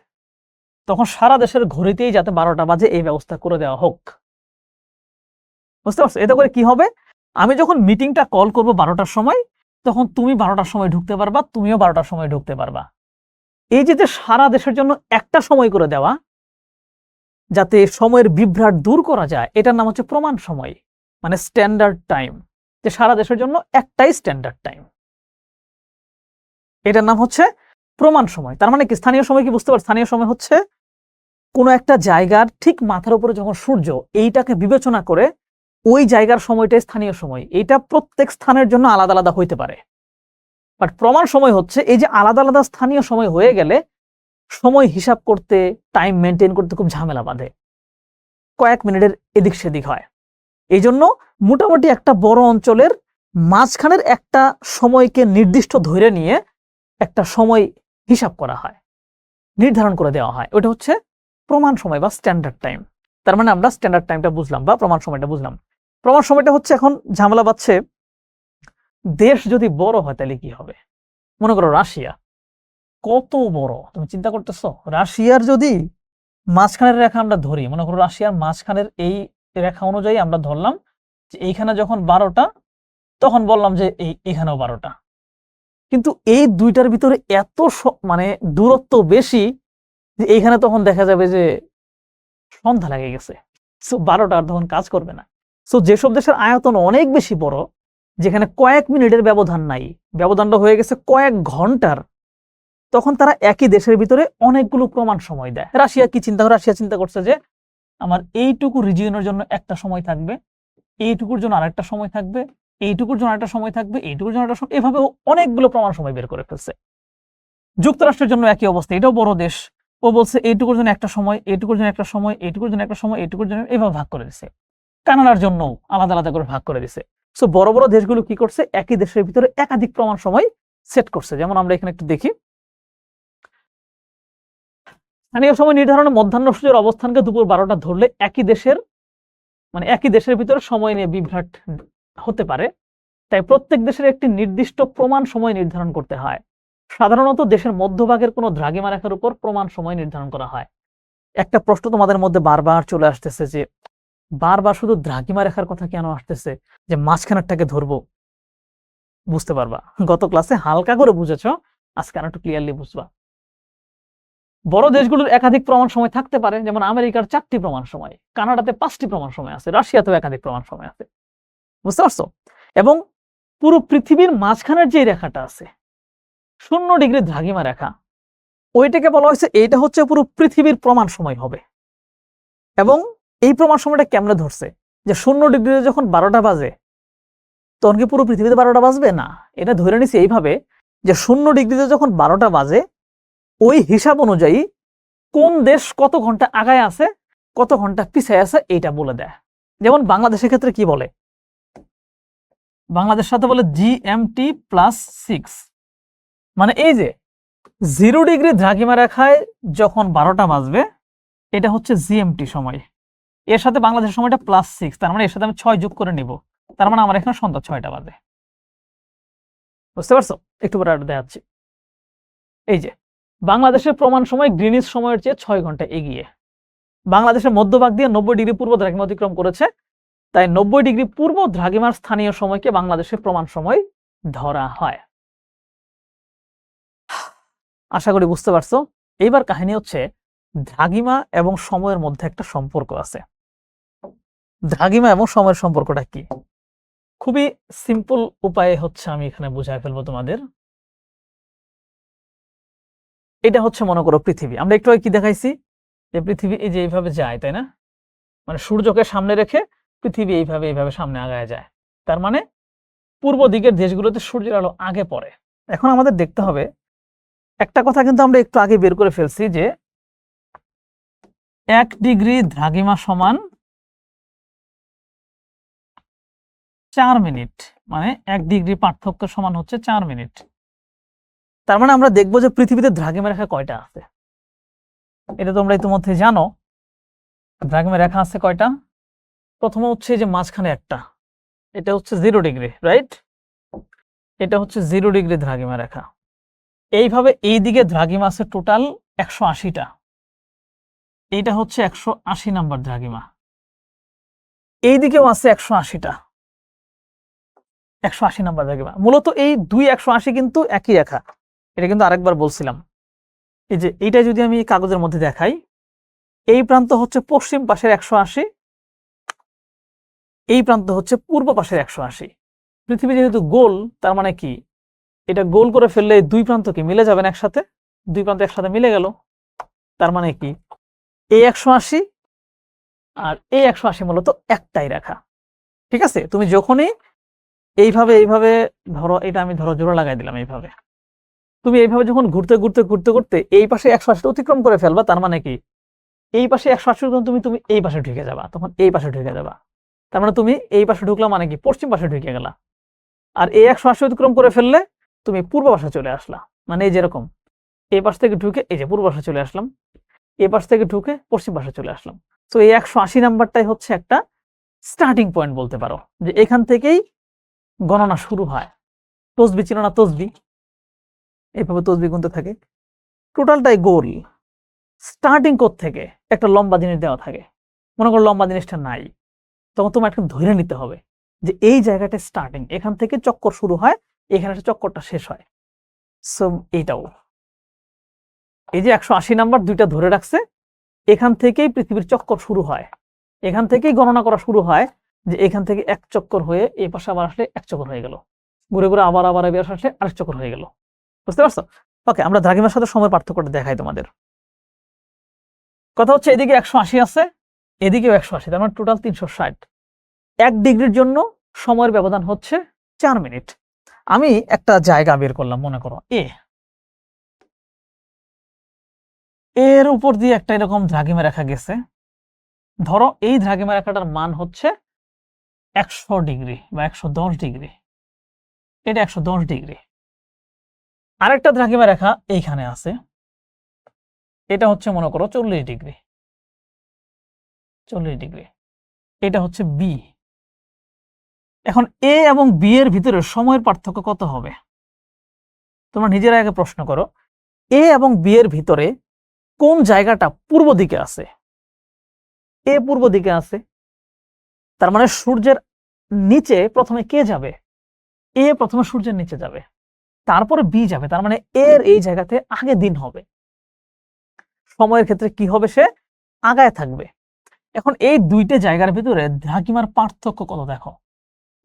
তখন সারা দেশের ঘড়িতেই যাতে 12টা বাজে এই ব্যবস্থা করে দেওয়া হোক। বুঝতে পারছো? এতে করে কি হবে, আমি যখন মিটিংটা কল করব 12টার সময়, তখন তুমি 12টার সময় ঢুকতে পারবা, তুমিও 12টার সময় ঢুকতে পারবা। এই যে সারা দেশের জন্য একটা সময় করে দেওয়া, যাতে সময়ের বিভ্রাট দূর করা যায়, এটার নাম হচ্ছে প্রমাণ সময়, মানে স্ট্যান্ডার্ড টাইম। যে সারা দেশের জন্য একটাই স্ট্যান্ডার্ড টাইম, এটার নাম হচ্ছে প্রমাণ সময়। তার মানে কি স্থানীয় সময় কি বুঝতে পারছো? স্থানীয় সময় হচ্ছে কোনো একটা জায়গার ঠিক মাথার উপরে যখন সূর্য, এইটাকে বিবেচনা করে ওই জায়গার সময়টাই স্থানীয় সময়। এটা প্রত্যেক স্থানের জন্য আলাদা আলাদা হইতে পারে। বাট প্রমাণ সময় হচ্ছে এই যে আলাদা আলাদা স্থানীয় সময় হয়ে গেলে সময় হিসাব করতে, টাইম মেনটেন করতে খুব ঝামেলা বাঁধে, কয়েক মিনিটের এদিক সেদিক হয়। এই জন্য মোটামুটি একটা বড় অঞ্চলের মাঝখানের একটা সময়কে নির্দিষ্ট ধরে নিয়ে একটা সময় হিসাব করা হয়, নির্ধারণ করে দেওয়া হয়। ওটা হচ্ছে প্রমাণ সময় বা স্ট্যান্ডার্ড টাইম। তার মানে আমরা স্ট্যান্ডার্ড টাইমটা বুঝলাম বা প্রমাণ সময়টা বুঝলাম। প্রমাণ সময়টা হচ্ছে, এখন ঝামেলা বাঁধছে, দেশ যদি বড় হয় তাহলে কি হবে? মনে করো রাশিয়া কত বড়, তুমি চিন্তা করতেছো? রাশিয়ার যদি মাঝখানের রেখা আমরা ধরি, মনে করো রাশিয়ার মাঝখানের এই রেখা অনুযায়ী আমরা ধরলাম যে এইখানে যখন 12টা, তখন বললাম যে এইখানেও 12টা। কিন্তু এই দুইটার ভিতরে এত মানে দূরত্ব বেশি যে এইখানে তখন দেখা যাবে যে সন্ধ্যা লেগে গেছে, সো 12টা আর তখন কাজ করবে না। সো যেসব দেশের আয়তন অনেক বেশি বড়, যেখানে কয়েক মিনিটের ব্যবধান নাই, ব্যবধানটা হয়ে গেছে কয়েক ঘন্টার, তখন তারা একই দেশের ভিতরে অনেকগুলো প্রমাণ সময় দেয়। রাশিয়া কি চিন্তা করে? রাশিয়া চিন্তা করছে যে আমার এইটুকু রিজিয়নের জন্য একটা সময় থাকবে, এইটুকুর জন্য আরেকটা সময় থাকবে, এইটুকুর জন্য আরেকটা সময় থাকবে, এইটুকুর জন্য একটা সময়, এভাবে অনেকগুলো প্রমাণ সময় বের করে ফেলছে। যুক্তরাষ্ট্রের জন্য একই অবস্থা, এটাও বড় দেশ, ও বলছে এইটুকুর জন্য একটা সময়, এইটুকুর জন্য একটা সময়, এইটুকুর জন্য একটা সময়, এইটুকুর জন্য, এভাবে ভাগ করে দিছে। কানাডার জন্য আলাদা আলাদা করে ভাগ করে দিছে। সো বড় বড় দেশগুলো কি করছে, একই দেশের ভিতরে একাধিক প্রমাণ সময় সেট করছে। যেমন আমরা এখানে একটু দেখি, স্থানীয় সময় নির্ধারণে মধ্যাহ্ন সূর্যের অবস্থানকে দুপুর 12টা ধরলে একই দেশের, মানে একই দেশের ভিতরে সময় নিয়ে বিভ্রাট হতে পারে। তাই প্রত্যেক দেশের একটি নির্দিষ্ট প্রমাণ সময় নির্ধারণ করতে হয়। সাধারণত দেশের মধ্যভাগের কোনো দ্রাঘিমা রেখার উপর প্রমাণ সময় নির্ধারণ করা হয়। একটা প্রশ্ন তোমাদের মধ্যে বারবার চলে আসতেছে যে বারবার শুধু দ্রাঘিমা রেখার কথা কেন আসতেছে, যে মাঝখানেরটাকে ধরবো। বুঝতে পারবা, গত ক্লাসে হালকা করে বুঝেছ, আজকে আর একটু ক্লিয়ারলি বুঝবা। বড় দেশগুলোর একাধিক প্রমাণ সময় থাকতে পারে, যেমন আমেরিকার 4টি প্রমাণ সময়, কানাডাতে 5টি প্রমাণ সময় আছে, রাশিয়াতেও একাধিক প্রমাণ সময় আছে। বুঝতে পারছো? এবং পুরো পৃথিবীর মাঝখানের যে রেখাটা আছে 0 ডিগ্রি দ্রাঘিমা রেখা, ওইটাকে বলা হয়েছে এইটা হচ্ছে পুরো পৃথিবীর প্রমাণ সময় হবে। এবং এই প্রমাণ সময়টা কেমনে ধরছে, যে 0 ডিগ্রিতে যখন 12টা বাজে তখন কি পুরো পৃথিবীতে 12টা বাজবে না, এটা ধরে নিছি এইভাবে যে 0 ডিগ্রিতে যখন 12টা বাজে ওই হিসাব অনুযায়ী কোন দেশ কত ঘন্টা আগায় আছে কত ঘন্টা পিছায় আছে এইটা বলে দেয়। যেমন বাংলাদেশের ক্ষেত্রে কি বলে, বাংলাদেশের সাথে বলে GMT +6, মানে এই যে 0 ডিগ্রি দ্রাঘিমা রেখায় যখন 12টা বাজবে এটা হচ্ছে GMT সময়, এর সাথে বাংলাদেশের সময়টা +6, তার মানে এর সাথে আমি 6 যোগ করে নিব, তার মানে আমার এখানে সন্ধ্যা 6টা বাজে। বুঝতে পারছো? একটু পরে আর দেখাচ্ছি। এই যে বাংলাদেশের প্রমাণ সময় গ্রিনিচ সময়ের চেয়ে 6 ঘন্টা এগিয়ে। বাংলাদেশের মধ্যভাগ দিয়ে 90 ডিগ্রি পূর্ব দ্রাঘিমা অতিক্রম করেছে, তাই 90 ডিগ্রি পূর্ব দ্রাঘিমার স্থানীয় সময়কে বাংলাদেশের প্রমাণ সময় ধরা হয়। আশা করি বুঝতে পারছো। এইবার কাহিনী হচ্ছে দ্রাঘিমা এবং সময়ের মধ্যে একটা সম্পর্ক আছে। দ্রাঘিমা এবং সময়ের সম্পর্কটা কি? খুবই সিম্পল উপায়ে হচ্ছে আমি এখানে বুঝায় ফেলবো তোমাদের। এটা হচ্ছে মনে করো পৃথিবী, আমরা একটু আগে কি দেখাইছি যে পৃথিবী এই যে এইভাবে যায়, তাই না? মানে সূর্যকে সামনে রেখে পৃথিবী এইভাবে এইভাবে সামনে আগায় যায়, তার মানে পূর্ব দিকের দেশগুলোতে সূর্যের আলো আগে পড়ে। এখন আমাদের দেখতে হবে একটা কথা, কিন্তু আমরা একটু আগে বের করে ফেলছি যে 1 ডিগ্রি দ্রাঘিমা সমান 4 মিনিট, মানে 1 ডিগ্রি পার্থক্য সমান হচ্ছে 4 মিনিট। তার মানে আমরা দেখবো যে পৃথিবীতে দ্রাঘিমা রেখা কয়টা আছে, এটা তোমরা ইতিমধ্যে জানো। দ্রাঘিমা রেখা আছে কয়টা? প্রথমে হচ্ছে যে মাঝখানে একটা, এটা হচ্ছে 0 ডিগ্রি, রাইট? এটা হচ্ছে 0 ডিগ্রি দ্রাঘিমা রেখা। এইভাবে এই দিকে দ্রাঘিমা আছে টোটাল 180টা, এইটা হচ্ছে 180 নাম্বার দ্রাঘিমা। এই দিকেও আছে 180টা, 180 নাম্বার দ্রাঘিমা। মূলত এই 2 180 কিন্তু একই রেখা, এটা কিন্তু আরেকবার বলছিলাম। এই যে এইটা যদি আমি কাগজের মধ্যে দেখাই, এই প্রান্ত হচ্ছে পশ্চিম পাশের 180, এই প্রান্ত হচ্ছে পূর্ব পাশের 180। পৃথিবী যেহেতু গোল, তার মানে কি এটা গোল করে ফেললে এই দুই প্রান্ত কি মিলে যাবেন একসাথে, দুই প্রান্ত একসাথে মিলে গেল, তার মানে কি এই 180 আর এই 180 মূলত একটাই রেখা। ঠিক আছে? তুমি যখনই এইভাবে এইভাবে ধরো, এটা আমি ধরো জোড়া লাগাই দিলাম এইভাবে, তুমি এইভাবে যখন ঘুরতে ঘুরতে ঘুরতে ঘুরতে এই পাশে 180 অতিক্রম করে ফেলবা, তার মানে কি এই পাশে 180 তুমি তুমি এই পাশে ঢুকে যাবা, তখন এই পাশে ঢুকে যাবা, তার মানে তুমি এই পাশে ঢুকলা মানে কি পশ্চিম পাশে ঢুকে গেলা। আর এই 180 অতিক্রম করে ফেললে তুমি পূর্ব পাশে চলে আসলা, মানে এই যেরকম এই পাশ থেকে ঢুকে এই যে পূর্ব পাশে চলে আসলাম, এই পাশ থেকে ঢুকে পশ্চিম পাশে চলে আসলাম। তো এই 180 নাম্বারটাই হচ্ছে একটা স্টার্টিং পয়েন্ট বলতে পারো, যে এখান থেকেই গণনা শুরু হয়। তসবি ছিল না, তসবি এইভাবে তসবি গুনতে থাকে, টোটালটাই গোল। স্টার্টিং কোড থেকে একটা লম্বা জিনিস দেওয়া থাকে, মনে করো লম্বা জিনিসটা নাই, তখন তোমার একটা ধরে নিতে হবে যে এই জায়গাটা স্টার্টিং, এখান থেকে চক্কর শুরু হয়, এখানে একটা চক্করটা শেষ হয়। সো এইটাও এই যে 180 নাম্বার দুইটা ধরে রাখছে, এখান থেকেই পৃথিবীর চক্কর শুরু হয়, এখান থেকেই গণনা করা শুরু হয়, যে এখান থেকে এক চক্কর হয়ে এই পাশে আবার আসলে এক চক্কর হয়ে গেল, ঘুরে ঘুরে আবার আবার আসলে আরেক চক্কর হয়ে গেল। বুঝতে পারছো? ওকে, আমরা দ্রাঘিমার সাথে সময় পার্থক্যটা দেখাই তোমাদের। কথা হচ্ছে এদিকে 180 আছে, এদিকেও 180, তার মানে টোটাল 360। 1 ডিগ্রির জন্য সময়ের ব্যবধান হচ্ছে 4 মিনিট। আমি একটা জায়গা বের করলাম, মনে করো এর উপর দিয়ে একটা এরকম দ্রাঘিমা রেখা গেছে, ধরো এই দ্রাঘিমা রেখাটার মান হচ্ছে 100 ডিগ্রি বা 110 ডিগ্রি, এটা 110 ডিগ্রি। আরেকটা দ্রাঘিমা রেখা এইখানে আছে, এটা হচ্ছে মনে করো 40 ডিগ্রি, 40 ডিগ্রি। এটা হচ্ছে বি, এখন এ এবং বি এর ভিতরে সময়ের পার্থক্য কত হবে? তোমরা নিজেরা আগে প্রশ্ন করো, এ এবং বি এর ভিতরে কোন জায়গাটা পূর্ব দিকে আছে? এ পূর্ব দিকে আছে, তার মানে সূর্যের নিচে প্রথমে কে যাবে? এ প্রথমে সূর্যের নিচে যাবে, তারপরে বি যাবে, তার মানে এর এই জায়গাতে আগে দিন হবে। সময়ের ক্ষেত্রে কি হবে? সে আগায় থাকবে। এখন এই দুইটা জায়গার ভিতরে দ্রাঘিমার পার্থক্য কত দেখো,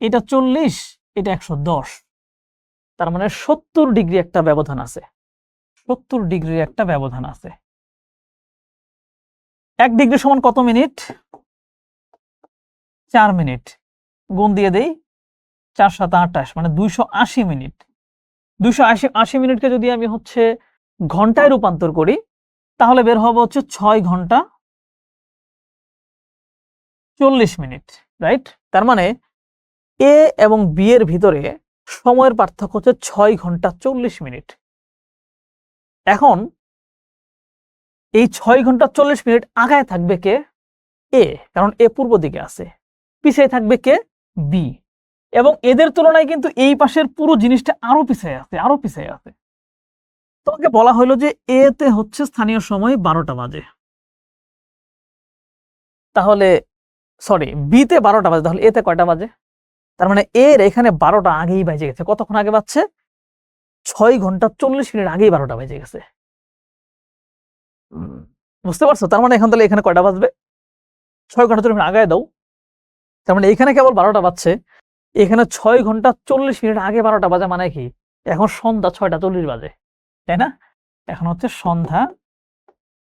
এটা 40, এটা 110, তার মানে 70 ডিগ্রি একটা ব্যবধান আছে। 70 ডিগ্রির একটা ব্যবধান আছে। 1 ডিগ্রি সমান কত মিনিট? 4 মিনিট। গুণ দিয়ে দেই, 4 7 28, মানে 280 মিনিট। 280 মিনিটকে যদি আমি হচ্ছে ঘন্টায় রূপান্তর করি, তাহলে বের হবে হচ্ছে 6 ঘন্টা 40 মিনিট, রাইট? তার মানে এ এবং বি এর ভিতরে সময়ের পার্থক্য হচ্ছে 6 ঘন্টা 40 মিনিট। এখন এই 6 ঘন্টা 40 মিনিট আগায় থাকবে কে? এ, কারণ এ পূর্ব দিকে আছে। পিছিয়ে থাকবে কে? বি। এবং এদের তুলনায় কিন্তু এই পাশের পুরো জিনিসটা আরো পিছিয়ে আছে, আরো পিছিয়ে আছে। তোমাকে বলা হলো যে এ তে হচ্ছে স্থানীয় সময় 12টা বাজে, তাহলে সরি বি তে 12টা বাজে, তাহলে এ তে কয়টা বাজে? তার মানে এর এখানে 12টা আগেই বাজে গেছে। কতক্ষণ আগে বাজছে? 6 ঘন্টা 40 মিনিট আগেই 12টা বেজে গেছে। বুঝতে পারছো? তার মানে এখন তাহলে এখানে কয়টা বাজবে? 6 ঘন্টা 40 মিনিট আগায় দাও। তার মানে এখানে কেবল 12টা বাজছে, এখানে 6 ঘন্টা 40 মিনিট আগে 12টা বাজে, মানে কি এখন সন্ধ্যা 6টা 40 বাজে, তাই না? এখন হচ্ছে সন্ধ্যা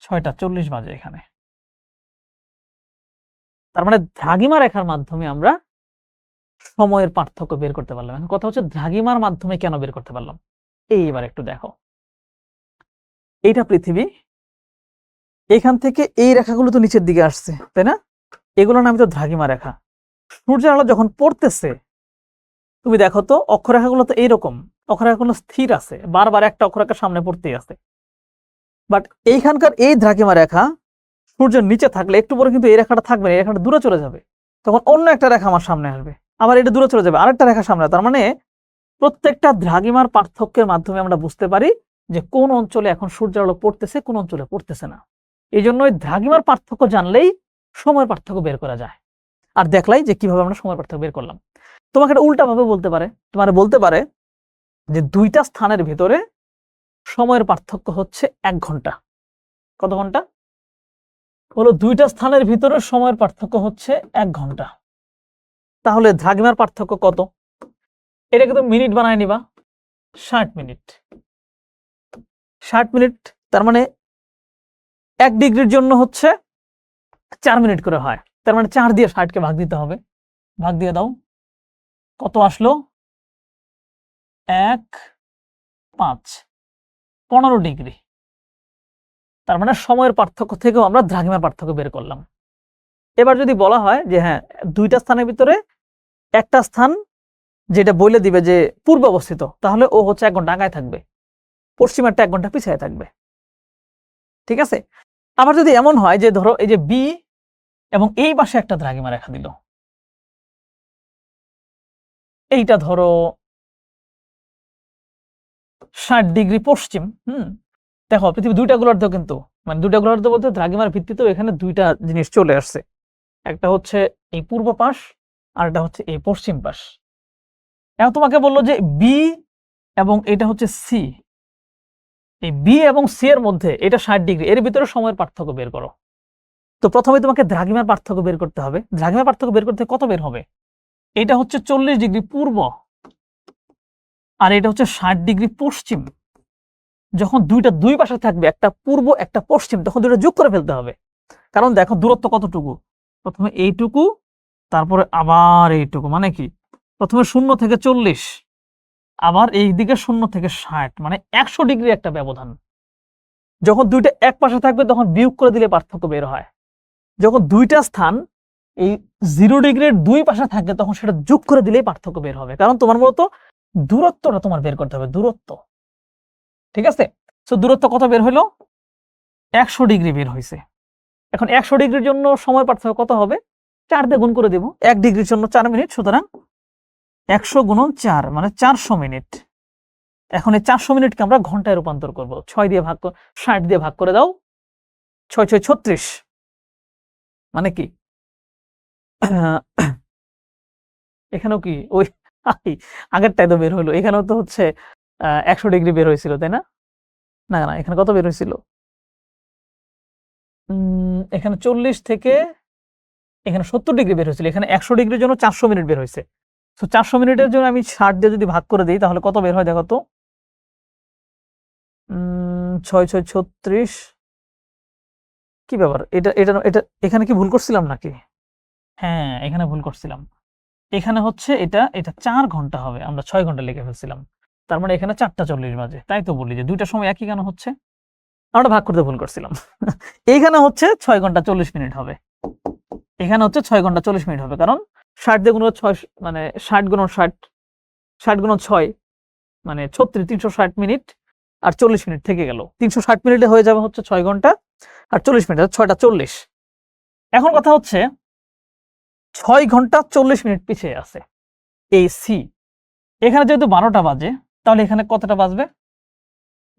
6টা 40 বাজে এখানে। তার মানে দ্রাঘিমা রেখার মাধ্যমে আমরা সময়ের পার্থক্য বের করতে পারলাম। এখন কথা হচ্ছে দ্রাঘিমার মাধ্যমে কেন বের করতে পারলাম? এইবার একটু দেখো, এইটা পৃথিবী, এখান থেকে এই রেখাগুলো তো নিচের দিকে আসছে, তাই না? এগুলোর নাম তো দ্রাঘিমা রেখা। সূর্যের আলো যখন পড়তেছে, তুমি দেখো তো অক্ষরেখাগুলো তো এইরকম, অক্ষরেখাগুলো স্থির আছে, বারবার একটা অক্ষরেখা সামনে পড়তেই আছে। বাট এইখানকার এই দ্রাঘিমা রেখা সূর্যের নিচে থাকলে একটু পরে কিন্তু এই রেখাটা থাকবে না, এই রেখাটা দূরে চলে যাবে, তখন অন্য একটা রেখা আমার সামনে আসবে, আবার এটা দূরে চলে যাবে, আরেকটা রেখা সামনে। তার মানে প্রত্যেকটা দ্রাঘিমার পার্থক্যের মাধ্যমে আমরা বুঝতে পারি যে কোন অঞ্চলে এখন সূর্যের আলো পড়তেছে, কোন অঞ্চলে পড়তেছে না। এই জন্য দ্রাঘিমার পার্থক্য জানলেই সময়ের পার্থক্য বের করা যায়। আর দেখলাই যে কিভাবে আমরা সময়ের পার্থক্য বের করলাম। তোমাকে এটা উল্টা ভাবে বলতে পারে, তোমার বলতে পারে যে দুইটা স্থানের ভিতরে সময়ের পার্থক্য হচ্ছে 1 ঘন্টা। কত ঘন্টা? হলো দুইটা স্থানের ভিতরে সময়ের পার্থক্য হচ্ছে 1 ঘন্টা। তাহলে দ্রাঘিমার পার্থক্য কত? এটাকে তুমি মিনিট বানায় নিবা, 60 মিনিট। 60 মিনিট, তার মানে 1 ডিগ্রির জন্য হচ্ছে 4 মিনিট করে হয়। তার মানে 4 দিয়ে 60কে ভাগ দিতে হবে। ভাগ দিয়ে দাও, কত আসলো? 1 5 15 ডিগ্রি। তার মানে সময়ের পার্থক্য থেকেও আমরা দ্রাঘিমার পার্থক্য বের করলাম। এবার যদি বলা হয় যে হ্যাঁ, দুইটা স্থানের ভিতরে একটা স্থান যেটা বলে দিবে যে পূর্বে অবস্থিত, তাহলে ও হচ্ছে 1 ঘন্টা আগায় থাকবে, পশ্চিমারটা 1 ঘন্টা পিছিয়ে থাকবে। ঠিক আছে? আবার যদি এমন হয় যে ধরো এই যে বি এবং এই পাশে একটা দ্রাঘিমা রেখা দিল, এইটা ধরো 60 ডিগ্রি পশ্চিম। দেখো পৃথিবী দুইটা গোলার্ধ, কিন্তু মানে দুইটা গোলার্ধ বলতে দ্রাঘিমার ভিত্তিতেও এখানে দুইটা জিনিস চলে আসছে। একটা হচ্ছে এই পূর্ব পাশ, আর একটা হচ্ছে এই পশ্চিম পাশ। এখন তোমাকে বললো যে বি এবং এটা হচ্ছে সি, এই বি এবং সি এর মধ্যে এটা 60 ডিগ্রি, এর ভিতরে সময়ের পার্থক্য বের করো। তো প্রথমে তোমাকে দ্রাঘিমার পার্থক্য বের করতে হবে। দ্রাঘিমার পার্থক্য বের করতে কত বের হবে? এটা হচ্ছে 40 ডিগ্রি পূর্ব, আর এটা হচ্ছে 60 ডিগ্রি পশ্চিম। যখন দুইটা দুই পাশে থাকবে, একটা পূর্ব একটা পশ্চিম, তখন দুটো যোগ করে ফেলতে হবে। কারণ দেখো দূরত্ব কতটুকু, প্রথমে এইটুকু, তারপরে আবার এইটুকু, মানে কি প্রথমে 0 থেকে 40, আবার এই দিকে 0 থেকে 60, মানে 100 ডিগ্রি একটা ব্যবধান। যখন দুইটা এক পাশে থাকবে তখন বিয়োগ করে দিলে পার্থক্য বের হয়। যখন দুইটা স্থান এই 0 ডিগ্রির দুই পাশে থাকে তখন সেটা যোগ করে দিলেই পার্থক্য বের হবে, কারণ তোমার মূলত দূরত্বটা তোমার বের করতে হবে, দূরত্ব। ঠিক আছে? সো দূরত্ব কত বের হলো? 100 ডিগ্রি বের হয়েছে। এখন 100 ডিগ্রির জন্য সময় পার্থক্য কত হবে? 4 দিয়ে গুণ করে দেব। 1 ডিগ্রির জন্য 4 মিনিট, সুতরাং 100 গুণন 4 মানে 400 মিনিট। এখন এই 400 মিনিটকে আমরা ঘন্টায় রূপান্তর করব। 6 দিয়ে ভাগ 60 দিয়ে ভাগ করে দাও, 6 6 36 মানে কি এখানেও কি ওই আগেরটাই তো বের হলো, এখানেও তো হচ্ছে 100 ডিগ্রি বের হয়েছিল, তাই না? না না, এখানে কত বের হয়েছিল? এখানে 40 থেকে এখানে 70 ডিগ্রি বের হয়েছিল, এখানে 100 ডিগ্রির জন্য 400 মিনিট বের হয়েছে। তো 400 মিনিটের জন্য আমি 60 দিয়ে যদি ভাগ করে দিই তাহলে কত বের হয় দেখো তো। 6 6 36 কি ব্যাপার, এটা এটা এটা এখানে কি ভুল করছিলাম নাকি? হ্যাঁ, এখানে ভুল করছিলাম। এখানে হচ্ছে এটা 4 ঘন্টা হবে, আমরা 6 ঘন্টা লিখে ফেলছিলাম। তার মানে এখানে 4টা 40 বাজে। তাই তো বলি যে দুইটার সময় একই কেন হচ্ছে? আমরা ভাগ করতে ভুল করছিলাম। এইখানে হচ্ছে 6 ঘন্টা 40 মিনিট হবে, এখানে হচ্ছে 6 ঘন্টা 40 মিনিট হবে, কারণ 60 দিয়ে গুণ 6 মানে 60 গুণ 60, 60 গুণ 6 মানে 36, 360 মিনিট আর 40 মিনিট থেকে গেল। 360 মিনিটে হয়ে যাবে হচ্ছে 6 ঘন্টা আর 40 মিনিট, 6টা 40। এখন কথা হচ্ছে 6 ঘন্টা 40 মিনিট পিছিয়ে আছে এই সি। এখানে যেহেতু 12টা বাজে, তাহলে এখানে কতটা বাজবে?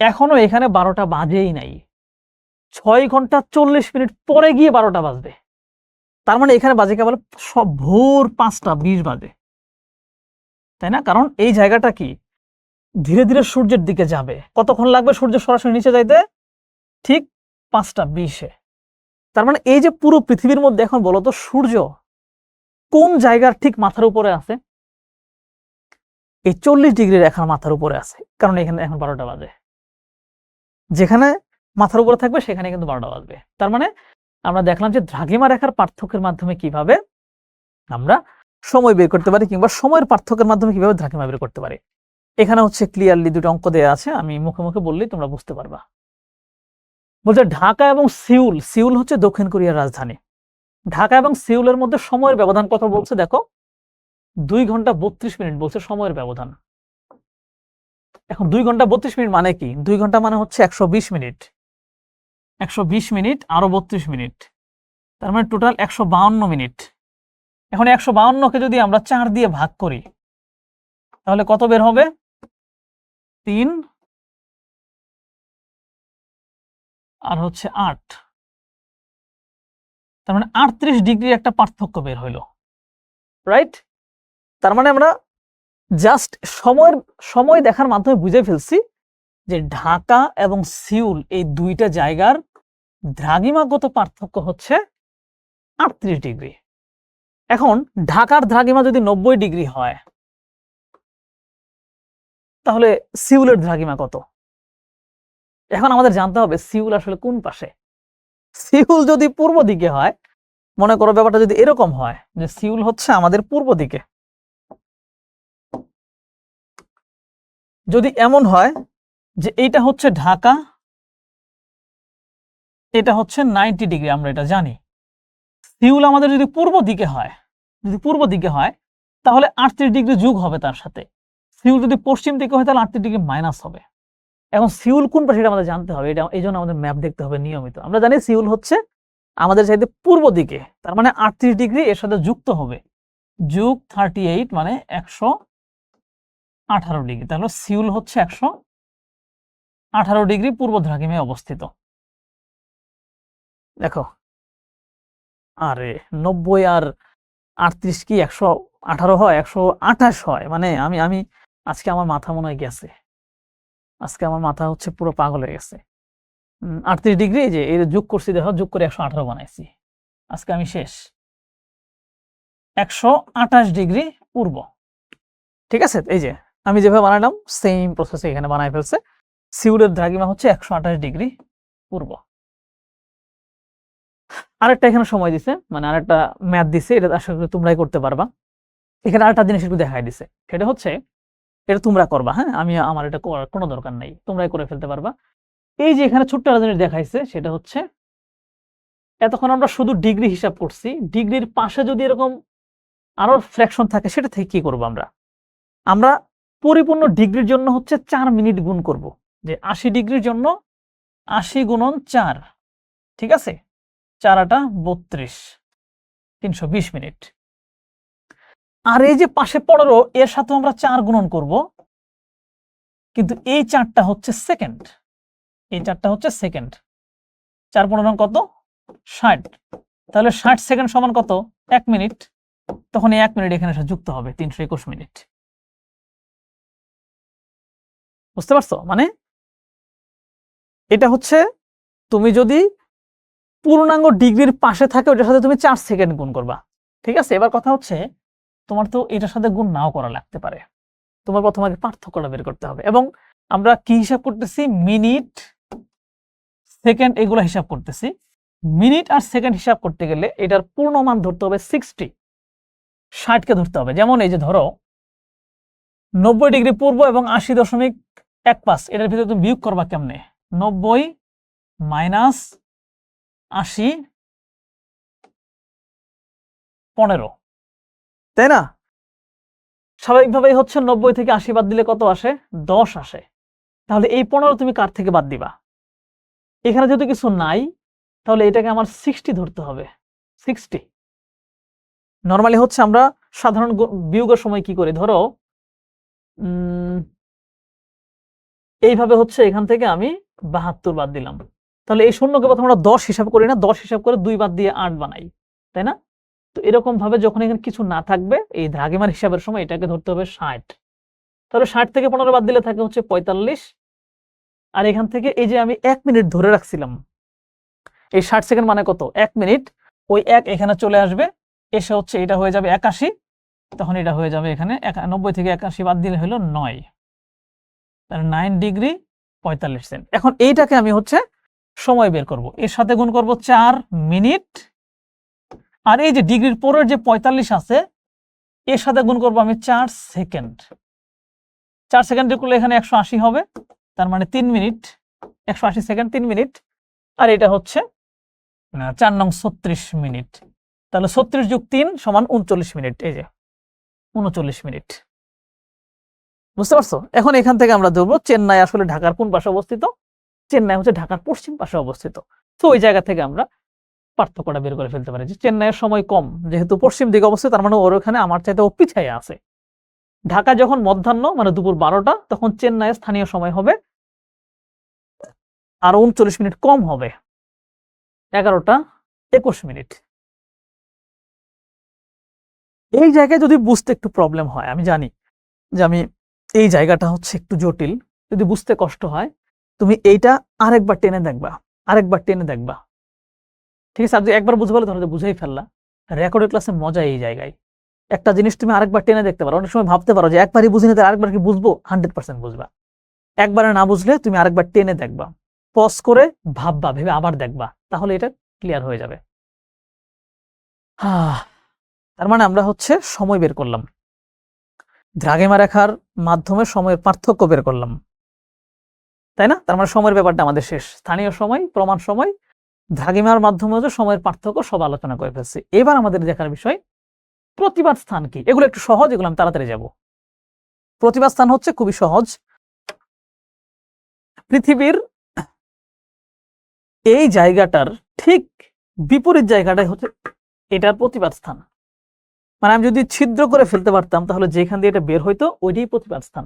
এখনো এখানে 12টা বাজেই নাই, 6 ঘন্টা 40 মিনিট পরে গিয়ে 12টা বাজবে। তার মানে এখানে বাজে কেবল সব ভোর 5টা 20 বাজে, তাই না? কারণ এই জায়গাটা কি ধীরে ধীরে সূর্যের দিকে যাবে। কতক্ষণ লাগবে সূর্য সরাসরি নিচে যাইতে? ঠিক 5টা 20-এ। তার মানে এই যে পুরো পৃথিবীর মধ্যে এখন বলো তো সূর্য কোন জায়গার ঠিক মাথার উপরে আছে? এই 40 ডিগ্রি রেখার মাথার উপরে আছে, কারণ এখানে এখন 12টা বাজে। যেখানে মাথার উপরে থাকবে সেখানে কিন্তু 12টা বাজবে। তার মানে আমরা দেখলাম যে দ্রাঘিমা রেখার পার্থক্যের মাধ্যমে কিভাবে আমরা সময় বের করতে পারি, কিংবা সময়ের পার্থক্যের মাধ্যমে কিভাবে দ্রাঘিমা বের করতে পারি। এখানে হচ্ছে ক্লিয়ারলি দুটো অঙ্ক দেওয়া আছে, আমি মুখে মুখে বললেই তোমরা বুঝতে পারবা। বলছে ঢাকা এবং সিউল, সিউল হচ্ছে দক্ষিণ কোরিয়ার রাজধানী। ঢাকা এবং সিউলের মধ্যে সময়ের ব্যবধান কত বলছে দেখো, 2 ঘন্টা 32 মিনিট বলছে সময়ের ব্যবধান। এখন 2 ঘন্টা 32 মিনিট মানে কি? 2 ঘন্টা মানে হচ্ছে 120 মিনিট, 120 মিনিট আরো 32 মিনিট, তার মানে টোটাল 152 মিনিট। এখন 152কে যদি আমরা 4 দিয়ে ভাগ করি তাহলে কত বের হবে? 3 আর হচ্ছে 8, তার মানে 38 ডিগ্রি একটা পার্থক্য বের হইল, রাইট? তার মানে আমরা জাস্ট সময় দেখার মাধ্যমে বুঝে ফেলছি যে ঢাকা এবং সিউল এই দুইটা জায়গার দ্রাঘিমাগত পার্থক্য হচ্ছে 38 ডিগ্রি। এখন ঢাকার দ্রাঘিমা যদি 90 ডিগ্রি হয় তাহলে সিউলের দ্রাঘিমা কত? এখন আমাদের জানতে হবে সিউল আসলে কোন পাশে। সিউল যদি পূর্ব দিকে হয়, মনে করো ব্যাপারটা যদি এরকম হয় যে সিউল হচ্ছে আমাদের পূর্ব দিকে, যদি এমন হয় যে এইটা হচ্ছে ঢাকা, এটা হচ্ছে 90 ডিগ্রি, আমরা এটা জানি। সিউল আমাদের যদি পূর্ব দিকে হয়, তাহলে 38 ডিগ্রি যোগ হবে তার সাথে। সিউল যদি পশ্চিম দিকে হয় তাহলে 38 ডিগ্রি মাইনাস হবে। এখন সিউল কোন পাশে এটা আমাদের জানতে হবে, এটা এই জন্য আমাদের ম্যাপ দেখতে হবে নিয়মিত। আমরা জানি সিউল হচ্ছে আমাদের চাইতে পূর্ব দিকে, তার মানে 38 ডিগ্রি এর সাথে যুক্ত হবে, যোগ 38 মানে 118 ডিগ্রি। তাহলে সিউল হচ্ছে 118 ডিগ্রি পূর্ব দ্রাঘিমায় অবস্থিত। দেখো, আরে 90 আর 38 কি 118 হয়? 128 হয়। মানে আমি আজকে আমার মাথা মনে হয় গেছে, আজকে আমার মাথা হচ্ছে পুরো পাগল হয়ে গেছে। 38 ডিগ্রি যে এর যোগ করছি, দেখো যোগ করে 118 বানাইছি, আজকে আমি শেষ। 128 ডিগ্রি পূর্ব, ঠিক আছে? এই যে আমি যেভাবে বানালাম সেম প্রসেসে এখানে বানাই ফেলছে। সিউলের দ্রাঘিমা হচ্ছে 128 ডিগ্রি পূর্ব। আরেকটা এখানে সময় দিছে, মানে আরেকটা ম্যাথ দিছে, এটা আশা করি তোমরাই করতে পারবা। এখানে আরেকটা জিনিস একটু দেখাই দিছে, সেটা হচ্ছে এটা তোমরা করবা, হ্যাঁ? আমার এটা করার কোনো দরকার নাই, তোমরাই করে ফেলতে পারবা। এই যে এখানে ছোট্ট একটা জিনিস দেখাইছে, সেটা হচ্ছে এতক্ষণ আমরা শুধু ডিগ্রি হিসাব করছি, ডিগ্রির পাশে যদি এরকম আরো ফ্র্যাকশন থাকে সেটা থেকে কি করব আমরা পরিপূর্ণ ডিগ্রির জন্য হচ্ছে 4 মিনিট গুণ করব, যে 80 ডিগ্রির জন্য 80 গুণন 4, ঠিক আছে? 4 8 32, 320 মিনিট। আর এই যে পাশে 15 এর সাথে আমরা 4 গুণন করব, কিন্তু এই 4টা হচ্ছে সেকেন্ড, এই 4টা হচ্ছে সেকেন্ড। 4 15 কত? 60। তাহলে 60 সেকেন্ড সমান কত? 1 মিনিট। তখন এই 1 মিনিট এখানে এসে যুক্ত হবে 321 মিনিট। বুঝতে পারছো? মানে এটা হচ্ছে তুমি যদি পূর্ণাঙ্গ ডিগ্রির পাশে থাকে ওটার সাথে তুমি 4 সেকেন্ড গুণ করবা। ঠিক আছে? এবার কথা হচ্ছে তোমার তো এটার সাথে গুণ নাও করা লাগতে পারে। তোমার প্রথমে আগে পার্থক্যটা বের করতে হবে। এবং আমরা কি হিসাব করতেছি? মিনিট, সেকেন্ড এগুলো হিসাব করতেছি। মিনিট আর সেকেন্ড হিসাব করতে গেলে এটার পূর্ণ মান ধরতে হবে 60, 60কে ধরতে হবে। যেমন এই যে ধরো 90 ডিগ্রি পূর্ব এবং 80.15, এটার ভিতরে তুমি বিয়োগ করবা কেমনে? 90 মাইনাস 80 15, তাই না? স্বাভাবিকভাবেই হচ্ছে 90 থেকে 80 বাদ দিলে কত আসে? 10 আসে। তাহলে এই 15 তুমি কার থেকে বাদ দিবা? এখানে যেহেতু কিছু নাই তাহলে এটাকে আমার 60 ধরতে হবে। 60 নরমালি হচ্ছে আমরা সাধারণ বিয়োগের সময় কি করি? ধরো এইভাবে হচ্ছে এখান থেকে আমি 72 বাদ দিলাম। তাহলে এই শূন্যকে প্রথমে আমরা 10 হিসাব করি না, 10 হিসাব করে 2 বাদ দিয়ে 8 বানাই, তাই না? তো এরকম ভাবে যখন এখানে কিছু না থাকবে এই দ্রাঘিমার হিসাবের সময় এটাকে ধরতে হবে 60। তাহলে 60 থেকে 15 বাদ দিলে থাকে হচ্ছে 45। আর এখান থেকে এই যে আমি 1 মিনিট ধরে রাখছিলাম, এই 60 সেকেন্ড মানে কত? 1 মিনিট। ওই 1 এখানে চলে আসবে, এসে হচ্ছে এটা হয়ে যাবে 81, তখন এটা হয়ে যাবে এখানে 90 থেকে 81 বাদ দিলে হলো 9, তাহলে 9 ডিগ্রি 45 সেকেন্ড। এখন এইটাকে আমি হচ্ছে সময় বের করব, এর সাথে গুণ করব 4 মিনিট, আর এই যে ডিগ্রির পরের যে 45 আছে এর সাথে গুণ করব আমি 4 সেকেন্ড। 4 সেকেন্ড যোগ করলে এখানে 180 হবে, তার মানে 3 মিনিট, 180 সেকেন্ড 3 মিনিট। আর এটা হচ্ছে 4 নং 36 মিনিট। তাহলে 36 যোগ 3 সমান 39 মিনিট। এই যে 39 মিনিট। বুঝতে পারছো? এখন এখান থেকে আমরা ধরবো চেন্নাই আসলে ঢাকার কোন পাশে অবস্থিত? চেন্নাই হচ্ছে ঢাকার পশ্চিম পাশে অবস্থিত। তো ওই জায়গা থেকে আমরা পার্থক্যটা বের করে ফেলতে পারি যে চেন্নাইয়ের সময় কম, যেহেতু পশ্চিম দিকে অবস্থিত, তার মানে ওর ওখানে আমার চাইতে ও পিছায় আছে। ঢাকা যখন মধ্যাহ্ন মানে দুপুর 12টা, তখন চেন্নাইয়ের স্থানীয় সময় হবে আরো 39 মিনিট কম হবে, 11টা 21 মিনিট। এই জায়গায় যদি বুঝতে একটু প্রবলেম হয়, আমি জানি যে আমি এই জায়গাটা হচ্ছে একটু জটিল, যদি বুঝতে কষ্ট হয় তুমি এইটা আরেকবার টেনে দেখবা, আরেকবার টেনে দেখবা। ঠিক আছে? আর যদি একবার বুঝতে পারলে তাহলে বুঝেই ফেললা। রেকর্ডের ক্লাসে মজা এই জায়গায়, একটা জিনিস তুমি আরেকবার টেনে দেখতে পারো। অনেক সময় ভাবতে পারো যে একবারই বুঝে নিতে আরেকবার কি বুঝবো? 100% বুঝবা। একবারে না বুঝলে তুমি আরেকবার টেনে দেখবা, পজ করে ভাববা, ভেবে আবার দেখবা, তাহলে এটা ক্লিয়ার হয়ে যাবে। তার মানে আমরা হচ্ছে সময় বের করলাম, দ্রাঘিমা রেখার মাধ্যমে সময়ের পার্থক্য বের করলাম, তাই না? তার মানে সময়ের ব্যাপারটা আমাদের শেষ। স্থানীয় সময়, প্রমাণ সময়, দ্রাঘিমার মাধ্যমে যে সময়ের পার্থক্য সব আলোচনা করে ফেলছি। এবার আমাদের দেখার বিষয় প্রতিবাদ স্থান কি। এগুলো একটু সহজ, এগুলো আমি তাড়াতাড়ি যাব। প্রতিবাদ স্থান হচ্ছে খুবই সহজ। পৃথিবীর এই জায়গাটার ঠিক বিপরীত জায়গাটাই হচ্ছে এটার প্রতিবাদ স্থান। মানে আমি যদি ছিদ্র করে ফেলতে পারতাম তাহলে যেখান দিয়ে এটা বের হইতো ওইটাই প্রতিবাদ স্থান।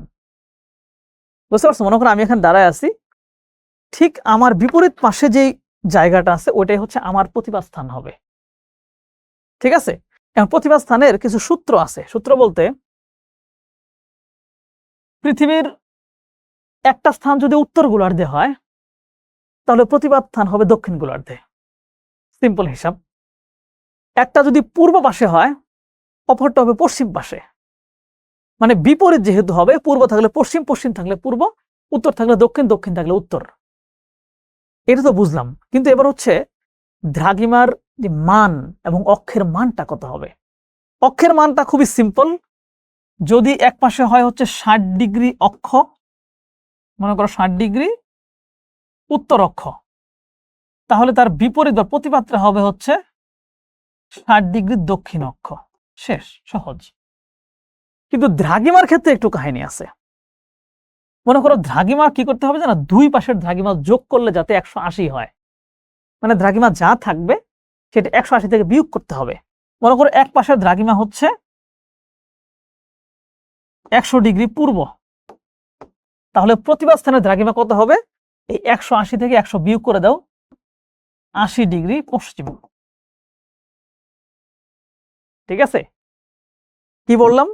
বুঝতে পারছো? মনে করো আমি এখানে দাঁড়ায় আছি, ঠিক আমার বিপরীত পাশে যেই জায়গাটা আছে ওইটাই হচ্ছে আমার প্রতিবাদ স্থান হবে। ঠিক আছে? এখন প্রতিবাদ স্থানের কিছু সূত্র আছে। সূত্র বলতে পৃথিবীর একটা স্থান যদি উত্তর গোলার্ধে হয় তাহলে প্রতিবাদ স্থান হবে দক্ষিণ গোলার্ধে। সিম্পল হিসাব। একটা যদি পূর্ব পাশে হয় অপরটা হবে পশ্চিম পাশে। মানে বিপরীত যেহেতু হবে, পূর্ব থাকলে পশ্চিম, পশ্চিম থাকলে পূর্ব, উত্তর থাকলে দক্ষিণ, দক্ষিণ থাকলে উত্তর। এটা তো বুঝলাম, কিন্তু এবার হচ্ছে দ্রাঘিমার যে মান এবং অক্ষের মানটা কত হবে। অক্ষের মানটা খুবই সিম্পল। যদি এক পাশে হয় হচ্ছে 60 ডিগ্রি অক্ষ, মনে করো 60 ডিগ্রি উত্তর অক্ষ, তাহলে তার বিপরীত বা প্রতিপাদটা হবে হচ্ছে 60 ডিগ্রি দক্ষিণ অক্ষ। শেষ, সহজ। কিন্তু দ্রাঘিমার ক্ষেত্রে একটু কাহিনী আছে। মনে করো দ্রাঘিমা কি করতে হবে জানো? দুই পাশের দ্রাঘিমা যোগ করলে যাতে 180 হয়, মানে দ্রাঘিমা যা থাকবে সেটা 180 থেকে বিয়োগ করতে হবে। মনে করো এক পাশের দ্রাঘিমা হচ্ছে 100 ডিগ্রি পূর্ব, তাহলে প্রতিবাদ স্থানের দ্রাঘিমা কত হবে? এই 180 থেকে 100 বিয়োগ করে দাও, 80 ডিগ্রি পশ্চিম। ঠিক আছে, কি বললাম?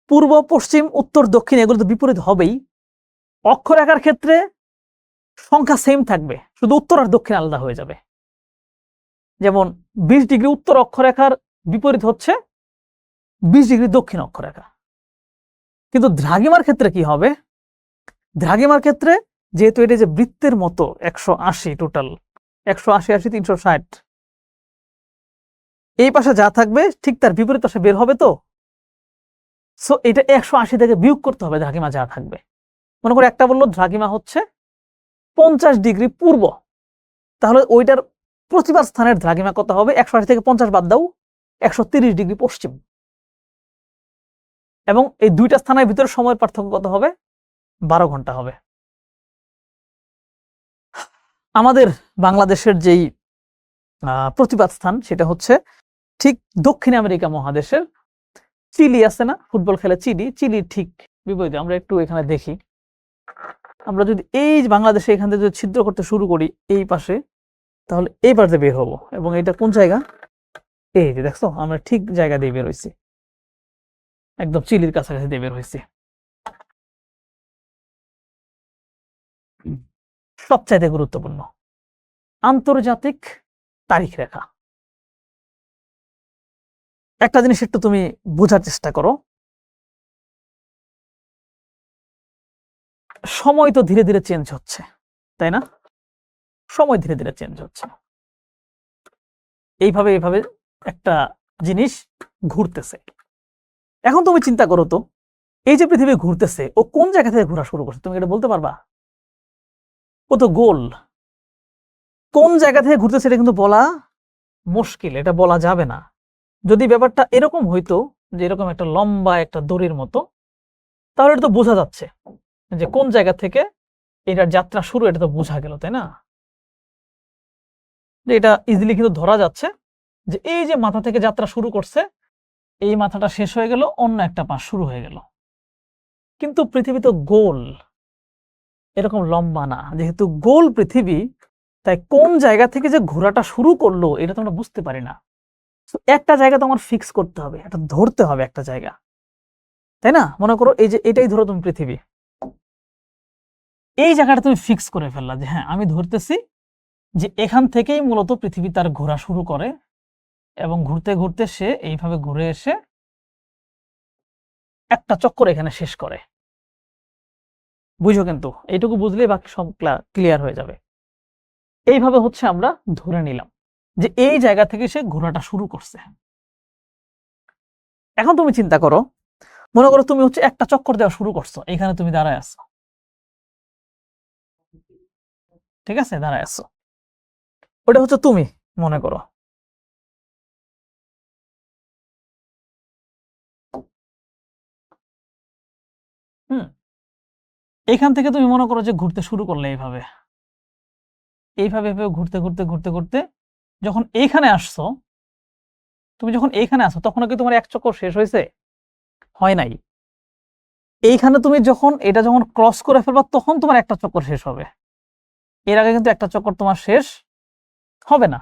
পূর্ব, পশ্চিম, উত্তর, দক্ষিণ এগুলো তো বিপরীত হবেই। অক্ষরেখার ক্ষেত্রে সংখ্যা সেম থাকবে, শুধু উত্তর আর দক্ষিণ আলাদা হয়ে যাবে। যেমন 20 ডিগ্রি উত্তর অক্ষরেখার বিপরীত হচ্ছে 20 ডিগ্রি দক্ষিণ অক্ষরেখা। কিন্তু দ্রাঘিমার ক্ষেত্রে কি হবে? দ্রাঘিমার ক্ষেত্রে যেহেতু এটা যে বৃত্তের মতো 180 টোটাল, 180 80 360, এই পাশে যা থাকবে ঠিক তার বিপরীত পাশে বের হবে। তো সো এটা 180 থেকে বিয়োগ করতে হবে দ্রাঘিমা যা থাকবে। মনে করে একটা বললো দ্রাঘিমা হচ্ছে 50 ডিগ্রি পূর্ব, তাহলে ওইটার প্রতিবাদ স্থানের দ্রাঘিমা কত হবে? 180 থেকে 50 বাদ দাও, 130 ডিগ্রি পশ্চিম। এবং এই দুইটা স্থানের ভিতরে সময়ের পার্থক্য কত হবে? 12 ঘন্টা হবে। আমাদের বাংলাদেশের যেই প্রতিবাদ স্থান সেটা হচ্ছে ঠিক দক্ষিণ আমেরিকা মহাদেশের চিলি আছে না, ফুটবল খেলে চিলি, চিলির ঠিক বিপরীতে। আমরা একটু এখানে দেখি, আমরা যদি এই বাংলাদেশে এখান থেকে যদি ছিদ্র করতে শুরু করি এই পাশে, তাহলে এই পাশে বের হবো। এবং এটা কোন জায়গা? এই যে দেখছো, আমরা ঠিক জায়গা দিয়ে বের হয়েছি, একদম চিলির কাছাকাছি দিয়ে বের হয়েছি। সবচাইতে গুরুত্বপূর্ণ আন্তর্জাতিক তারিখ রেখা। একটা জিনিস একটু তুমি বোঝার চেষ্টা করো, সময় তো ধীরে ধীরে চেঞ্জ হচ্ছে, তাই না? সময় ধীরে ধীরে চেঞ্জ হচ্ছে, এইভাবে এইভাবে একটা জিনিস ঘুরতেছে। এখন তুমি চিন্তা করো তো, এই যে পৃথিবী ঘুরতেছে, ও কোন জায়গা থেকে ঘোরা শুরু করছে? তুমি এটা বলতে পারবা? ও তো গোল, কোন জায়গা থেকে ঘুরতেছে এটা কিন্তু বলা মুশকিল, এটা বলা যাবে না। যদি ব্যাপারটা এরকম হইতো যে এরকম একটা লম্বা একটা দড়ির মতো, তাহলে এটা তো বোঝা যাচ্ছে যে কোন জায়গা থেকে এটার যাত্রা শুরু, এটা তো বোঝা গেল, তাই না? যে এটা ইজিলি কিন্তু ধরা যাচ্ছে যে এই যে মাথা থেকে যাত্রা শুরু করছে, এই মাথাটা শেষ হয়ে গেল, অন্য একটা পাশ শুরু হয়ে গেল। কিন্তু পৃথিবী তো গোল, এরকম লম্বা না। যেহেতু গোল পৃথিবী, তাই কোন জায়গা থেকে যে ঘোরাটা শুরু করলো এটা তো আমরা বুঝতে পারি না। একটা জায়গা তো আমার ফিক্স করতে হবে, এটা ধরতে হবে একটা জায়গা, তাই না? মনে করো এই যে এটাই ধরো তুমি পৃথিবী, এই জায়গাটা তুমি ফিক্স করে ফেললা যে হ্যাঁ আমি ধরতেছি যে এখান থেকেই মূলত পৃথিবী তার ঘোরা শুরু করে, এবং ঘুরতে ঘুরতে সে এইভাবে ঘুরে এসে একটা চক্কর এখানে শেষ করে। বুঝো? কিন্তু এইটুকু বুঝলেই বাকি সব ক্লিয়ার হয়ে যাবে। এইভাবে হচ্ছে আমরা ধরে নিলাম যে এই জায়গা থেকে সে ঘোরাটা শুরু করছে। এখন তুমি চিন্তা করো, মনে করো তুমি হচ্ছে একটা চক্কর দেওয়া শুরু করছো, এখানে তুমি দাঁড়ায় আছো, ঠিক আছে? দাঁড়ায় আছো, ওটা হচ্ছে তুমি মনে করো। হুম, এখান থেকে তুমি মনে করো যে ঘুরতে শুরু করলে এইভাবে এইভাবে এইভাবে ঘুরতে ঘুরতে ঘুরতে ঘুরতে যখন এইখানে আসছো, তুমি যখন এইখানে আসো তখন কি তোমার এক চক্কর শেষ হয়েছে? হয় নাই। এইখানে তুমি যখন এটা যখন ক্রস করে ফেলবা তখন তোমার একটা চক্কর শেষ হবে, এর আগে কিন্তু একটা চক্কর তোমার শেষ হবে না।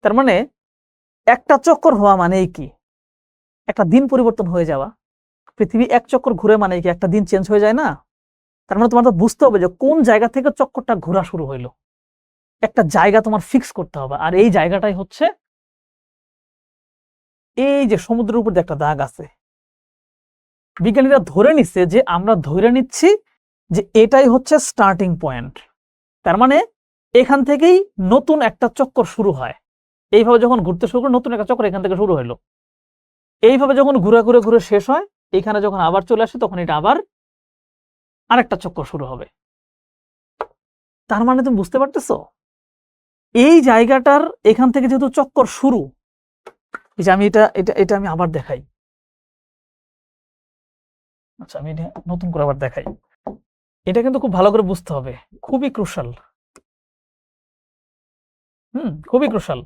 তার মানে একটা চক্কর হওয়া মানেই কি? একটা দিন পরিবর্তন হয়ে যাওয়া। পৃথিবী এক চক্কর ঘুরে মানে কি একটা দিন চেঞ্জ হয়ে যায় না? তার মানে তোমার তো বুঝতে হবে যে কোন জায়গা থেকে চক্করটা ঘোরা শুরু হইলো, একটা জায়গা তোমার ফিক্স করতে হবে। আর এই জায়গাটাই হচ্ছে এই যে সমুদ্রের উপর যে একটা দাগ আছে, বিজ্ঞানীরা ধরে নিচ্ছে যে আমরা ধরে নিচ্ছি যে এটাই হচ্ছে স্টার্টিং পয়েন্ট। তার মানে এখান থেকেই নতুন একটা চক্কর শুরু হয়। এইভাবে যখন ঘুরতে শুরু করে নতুন একটা চক্কর এখান থেকে শুরু হলো, এইভাবে যখন ঘুরে ঘুরে ঘুরে শেষ হয়, এখানে যখন আবার চলে আসে তখন এটা আবার আরেকটা চক্কর শুরু হবে। তার মানে তুমি বুঝতে পারতেছো এই জায়গাটার এখান থেকে যেহেতু চক্কর শুরু, এই যে আমি এটা এটা এটা আমি আবার দেখাই। আচ্ছা, আমি এটা নতুন করে আবার দেখাই। এটা কিন্তু খুব ভালো করে বুঝতে হবে, খুবই ক্রুশাল। খুবই ক্রুশাল।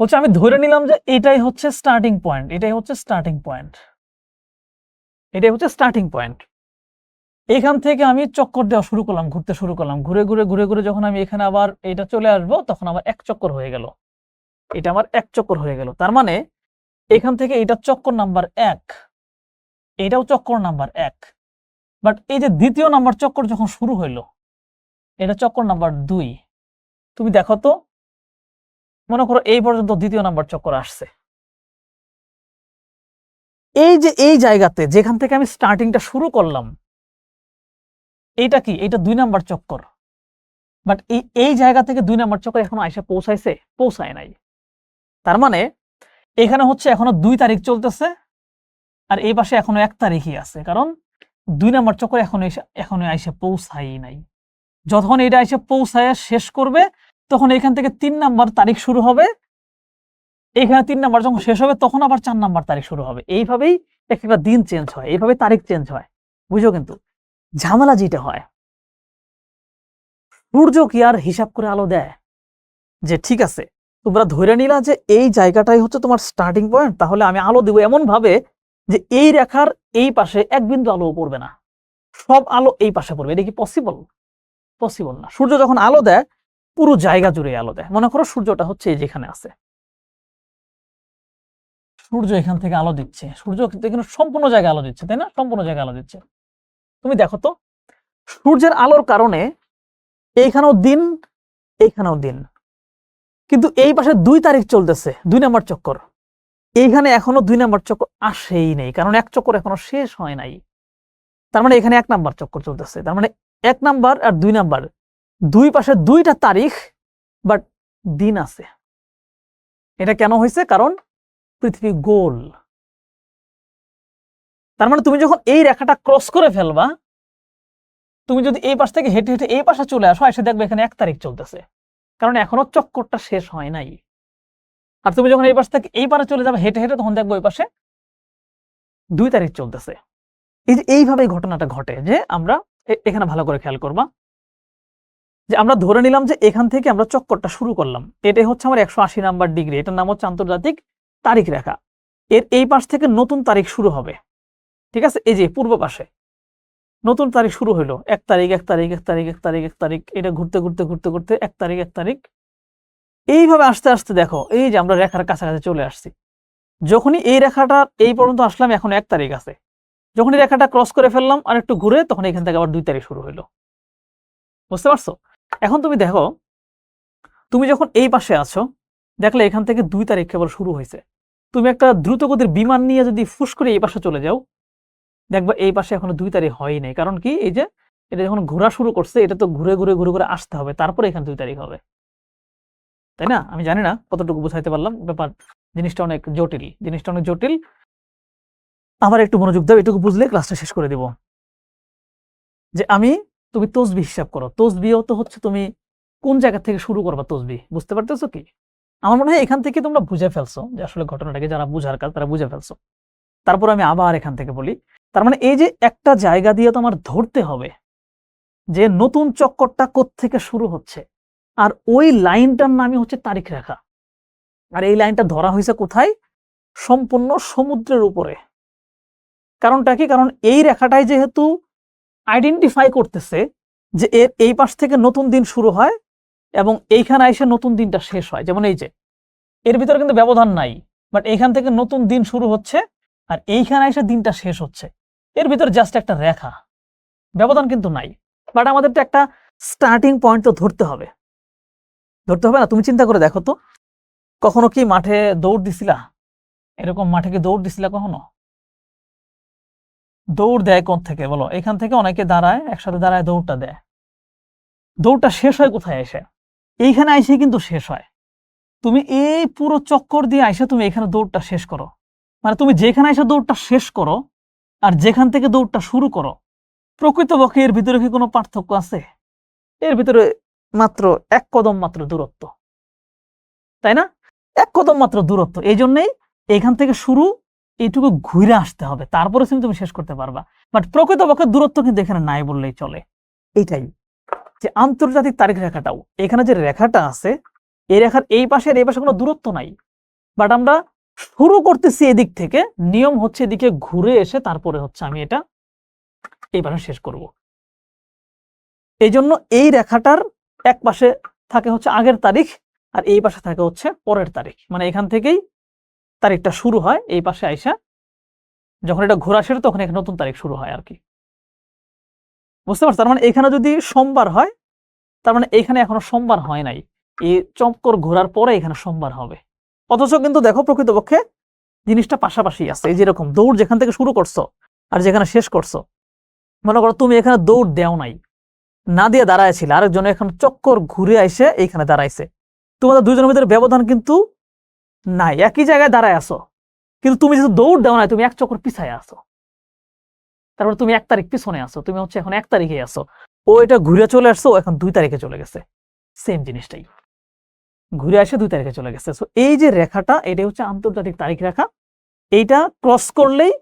হচ্ছে আমি ধরে নিলাম যে এটাই হচ্ছে স্টার্টিং পয়েন্ট, এটাই হচ্ছে স্টার্টিং পয়েন্ট। এটাই হচ্ছে স্টার্টিং পয়েন্ট। এখান থেকে আমি চক্কর দেওয়া শুরু করলাম, ঘুরতে শুরু করলাম, ঘুরে ঘুরে ঘুরে ঘুরে যখন আমি এখানে আবার এটা চলে আসবো, তখন আমার এক চক্কর হয়ে গেল, এটা আমার এক চক্কর হয়ে গেল। তার মানে এখান থেকে এটা চক্কর নাম্বার 1, এটাও চক্কর নাম্বার 1। বাট এই যে দ্বিতীয় নাম্বার চক্কর যখন শুরু হইলো, এটা চক্কর নাম্বার 2। তুমি দেখো তো, মনে করো এই পর্যন্ত দ্বিতীয় নাম্বার চক্কর আসছে। এই যে এই জায়গাতে যেখান থেকে আমি স্টার্টিংটা শুরু করলাম, এইটা কি? এটা 2 নাম্বার চক্কর। বাট এই জায়গা থেকে 2 নাম্বার চক্কর এখনো আইসা পৌঁছাইছে? পৌঁছায় নাই। তার মানে এখানে হচ্ছে এখনো 2 তারিখ চলতেছে, আর এই পাশে এখনো 1 তারিখই আছে, কারণ 2 নাম্বার চক্কর এখনো আইসা পৌঁছাই নাই। যখন এটা এসে পৌঁছায় শেষ করবে, তখন এখান থেকে 3 নাম্বার তারিখ শুরু হবে, এখানে 3 নাম্বার যখন শেষ হবে তখন আবার 4 নাম্বার তারিখ শুরু হবে। এইভাবেই একটা দিন চেঞ্জ হয়, এইভাবে তারিখ চেঞ্জ হয়। বুঝো? কিন্তু ঝামেলা যেটা হয়, সূর্য কি আর হিসাব করে আলো দেয় যে ঠিক আছে তোমরা ধরে নিলা যে এই জায়গাটাই হচ্ছে তোমার স্টার্টিং পয়েন্ট, তাহলে আমি আলো দেব এমন ভাবে যে এই রেখার এই পাশে এক বিন্দু আলো পড়বে না, সব আলো এই পাশে পড়বে। এটা কি পসিবল? পসিবল না। সূর্য যখন আলো দেয় পুরো জায়গা জুড়ে আলো দেয়। মনে করো সূর্যটা হচ্ছে এই যেখানে আছে, সূর্য এখান থেকে আলো দিচ্ছে, সূর্য কিন্তু এখানে সম্পূর্ণ জায়গায় আলো দিচ্ছে, তাই না? সম্পূর্ণ জায়গায় আলো দিচ্ছে। তুমি দেখো তো, সূর্যের আলোর কারণে এইখানেও দিন, এইখানেও দিন, কিন্তু এই পাশে 2 তারিখ চলতেছে, 2 নাম্বার চক্কর। এইখানে এখনো 2 নাম্বার চক্কর আসেই নেই, কারণ এক চক্কর এখনো শেষ হয় নাই। তার মানে এখানে 1 নাম্বার চক্কর চলতেছে। তার মানে 1 নাম্বার আর 2 নাম্বার, 2 পাশে 2টা তারিখ, বাট দিন আছে। এটা কেন হয়েছে? কারণ পৃথিবী গোল। তার মানে তুমি যখন এই রেখাটা ক্রস করে ফেলবা, তুমি যদি এই পাশ থেকে হেঁটে হেঁটে এই পাশে চলে আসো, এসে দেখবে এখানে 1 তারিখ চলতেছে, কারণ এখনো চক্করটা শেষ হয় নাই। আর তুমি যখন এই পাশ থেকে এই পারে চলে যাবে হেঁটে হেঁটে, তখন দেখবো ওই পাশে 2 তারিখ চলতেছে। এই যে এইভাবেই ঘটনাটা ঘটে, যে আমরা এখানে ভালো করে খেয়াল করবা, যে আমরা ধরে নিলাম যে এখান থেকে আমরা চক্করটা শুরু করলাম, এটাই হচ্ছে আমার 180 নাম্বার ডিগ্রি, এটার নাম হচ্ছে আন্তর্জাতিক তারিখ রেখা। এর এই পাশ থেকে নতুন তারিখ শুরু হবে, ঠিক আছে? এই যে পূর্ব পাশে নতুন তারিখ শুরু হইলো, 1 তারিখ 1 তারিখ 1 তারিখ 1 তারিখ 1 তারিখ, এটা ঘুরতে ঘুরতে ঘুরতে ঘুরতে 1 তারিখ 1 তারিখ, এইভাবে আস্তে আস্তে দেখো এই যে আমরা রেখার কাছাকাছি চলে আসছি। যখনই এই রেখাটা এই পর্যন্ত আসলাম, এখন 1 তারিখ আছে, যখনই রেখাটা ক্রস করে ফেললাম আর একটু ঘুরে, তখন এখান থেকে আবার 2 তারিখ শুরু হইলো। বুঝতে পারছো? এখন তুমি দেখো, তুমি যখন এই পাশে আছো, দেখলে এখান থেকে 2 তারিখ কেবল শুরু হয়েছে। তুমি একটা দ্রুতগতির বিমান নিয়ে যদি ফুস করে এই পাশে চলে যাও, দেখবা এই পাশে এখনো 2 তারিখ হয়ই নাই। কারণ কি? এই যে এটা যখন ঘোরা শুরু করছে, এটা তো ঘুরে ঘুরে ঘুরে ঘুরে আসতে হবে, তারপরে এখানে 2 তারিখ হবে, তাই না? আমি জানি না কতটুকু বুঝাইতে পারলাম ব্যাপার, জিনিসটা অনেক জটিল, জিনিসটা অনেক জটিল। আবার একটু মনোযোগ দাও, এটুকু বুঝলে ক্লাসটা শেষ করে দিব। যে তুমি তসবিহ হিসাব করো, তসবিহও তো হচ্ছে তুমি কোন জায়গা থেকে শুরু করবা তসবিহ, বুঝতে পারতেছো কি? আমার মনে হয় এখান থেকে তোমরা বুঝে ফেলছো যে আসলে ঘটনাটাকে, যারা বুঝার কাজ তারা বুঝে ফেলছো। তারপর আমি আবার এখান থেকে বলি, তার মানে এই যে একটা জায়গা দিয়ে তোমার ধরতে হবে যে নতুন চক্করটা কোত্থেকে শুরু হচ্ছে, আর ওই লাইনটার নামই হচ্ছে তারিখ রেখা। আর এই লাইনটা ধরা হয়েছে কোথায়? সম্পূর্ণ সমুদ্রের উপরে। কারণটা কি? কারণ এই রেখাটাই যেহেতু আইডেন্টিফাই করতেছে যে এর এই পাশ থেকে নতুন দিন শুরু হয় এবং এইখানে এসে নতুন দিনটা শেষ হয়। যেমন এই যে এর ভিতরে কিন্তু ব্যবধান নাই, বাট এইখান থেকে নতুন দিন শুরু হচ্ছে আর এইখানে এসে দিনটা শেষ হচ্ছে, এর ভিতরে জাস্ট একটা রেখা, ব্যবধান কিন্তু নাই। বাট আমাদের তো একটা স্টার্টিং পয়েন্ট তো ধরতে হবে, ধরতে হবে না? তুমি চিন্তা করে দেখো তো, কখনো কি মাঠে দৌড় দিছিলা? এরকম মাঠে কি দৌড় দিছিলা কখনো? দৌড় দেয় কোন থেকে বলো? এখান থেকে অনেকে দাঁড়ায়, একসাথে দাঁড়ায় দৌড়টা দেয়। দৌড়টা শেষ হয় কোথায় এসে? এইখানে এসে কিন্তু শেষ হয়। তুমি এই পুরো চক্কর দিয়ে এসে তুমি এখানে দৌড়টা শেষ করো, মানে তুমি যেখানে এসে দৌড়টা শেষ করো আর যেখান থেকে দৌড়টা শুরু করো, প্রকৃতপক্ষে এর ভিতরে কি কোনো পার্থক্য আছে? এর ভিতরে মাত্র 1 কদম মাত্র দূরত্ব, তাই না? 1 কদম মাত্র দূরত্ব। এই জন্যই এখান থেকে শুরু, এইটুকু ঘুরে আসতে হবে, তারপরে তুমি শেষ করতে পারবা। বাট প্রকৃতপক্ষে দূরত্ব কিন্তু এখানে নাই বললেই চলে। এইটাই যে আন্তর্জাতিক তারিখ রেখাটাও, এখানে যে রেখাটা আছে এই রেখার এই পাশে আর এই পাশে কোনো দূরত্ব নাই, বাট আমরা শুরু করতেছি এদিক থেকে, নিয়ম হচ্ছে এদিকে ঘুরে এসে তারপরে হচ্ছে আমি এটা এই পাশে শেষ করব। এই জন্য এই রেখাটার এক পাশে থাকে হচ্ছে আগের তারিখ আর এই পাশে থাকে হচ্ছে পরের তারিখ, মানে এখান থেকেই তারিখটা শুরু হয়, এই পাশে আইসা যখন এটা ঘোরা শেষ তখন এখানে নতুন তারিখ শুরু হয় আর কি। বুঝতে পারছো? তার মানে এখানে যদি সোমবার হয়, তার মানে এখানে এখনো সোমবার হয় নাই, এই চক্কর ঘোরার পরে এখানে সোমবার হবে। অথচ কিন্তু দেখো প্রকৃতপক্ষে জিনিসটা পাশাপাশি আছে। এই যেরকম দৌড় যেখান থেকে শুরু করছো আর যেখানে শেষ করছো, মনে করো তুমি এখানে দৌড় দেও নাই, না দিয়ে দাঁড়াইছিল, আরেকজন এখন চক্কর ঘুরে আইসে এইখানে দাঁড়াইছে, তোমাদের দুজনের ভিতরে ব্যবধান কিন্তু নাই, একই জায়গায় দাঁড়ায় আসো, কিন্তু তুমি যেহেতু দৌড় দেও নাই, তুমি এক চক্কর পিছায় আসো, তারপর তুমি 1 তারিখ পিছনে আসো, তুমি হচ্ছে এখন 1 তারিখে আসো, ও এটা ঘুরে চলে আসছো, এখন 2 তারিখে চলে গেছে, সেম জিনিসটাই ঘুরে আসে 2 তারিখে চলে গেছে। সো এই যে রেখাটা, এটা হচ্ছে আন্তর্জাতিক তারিখ রেখা, এইটা ক্রস করলেই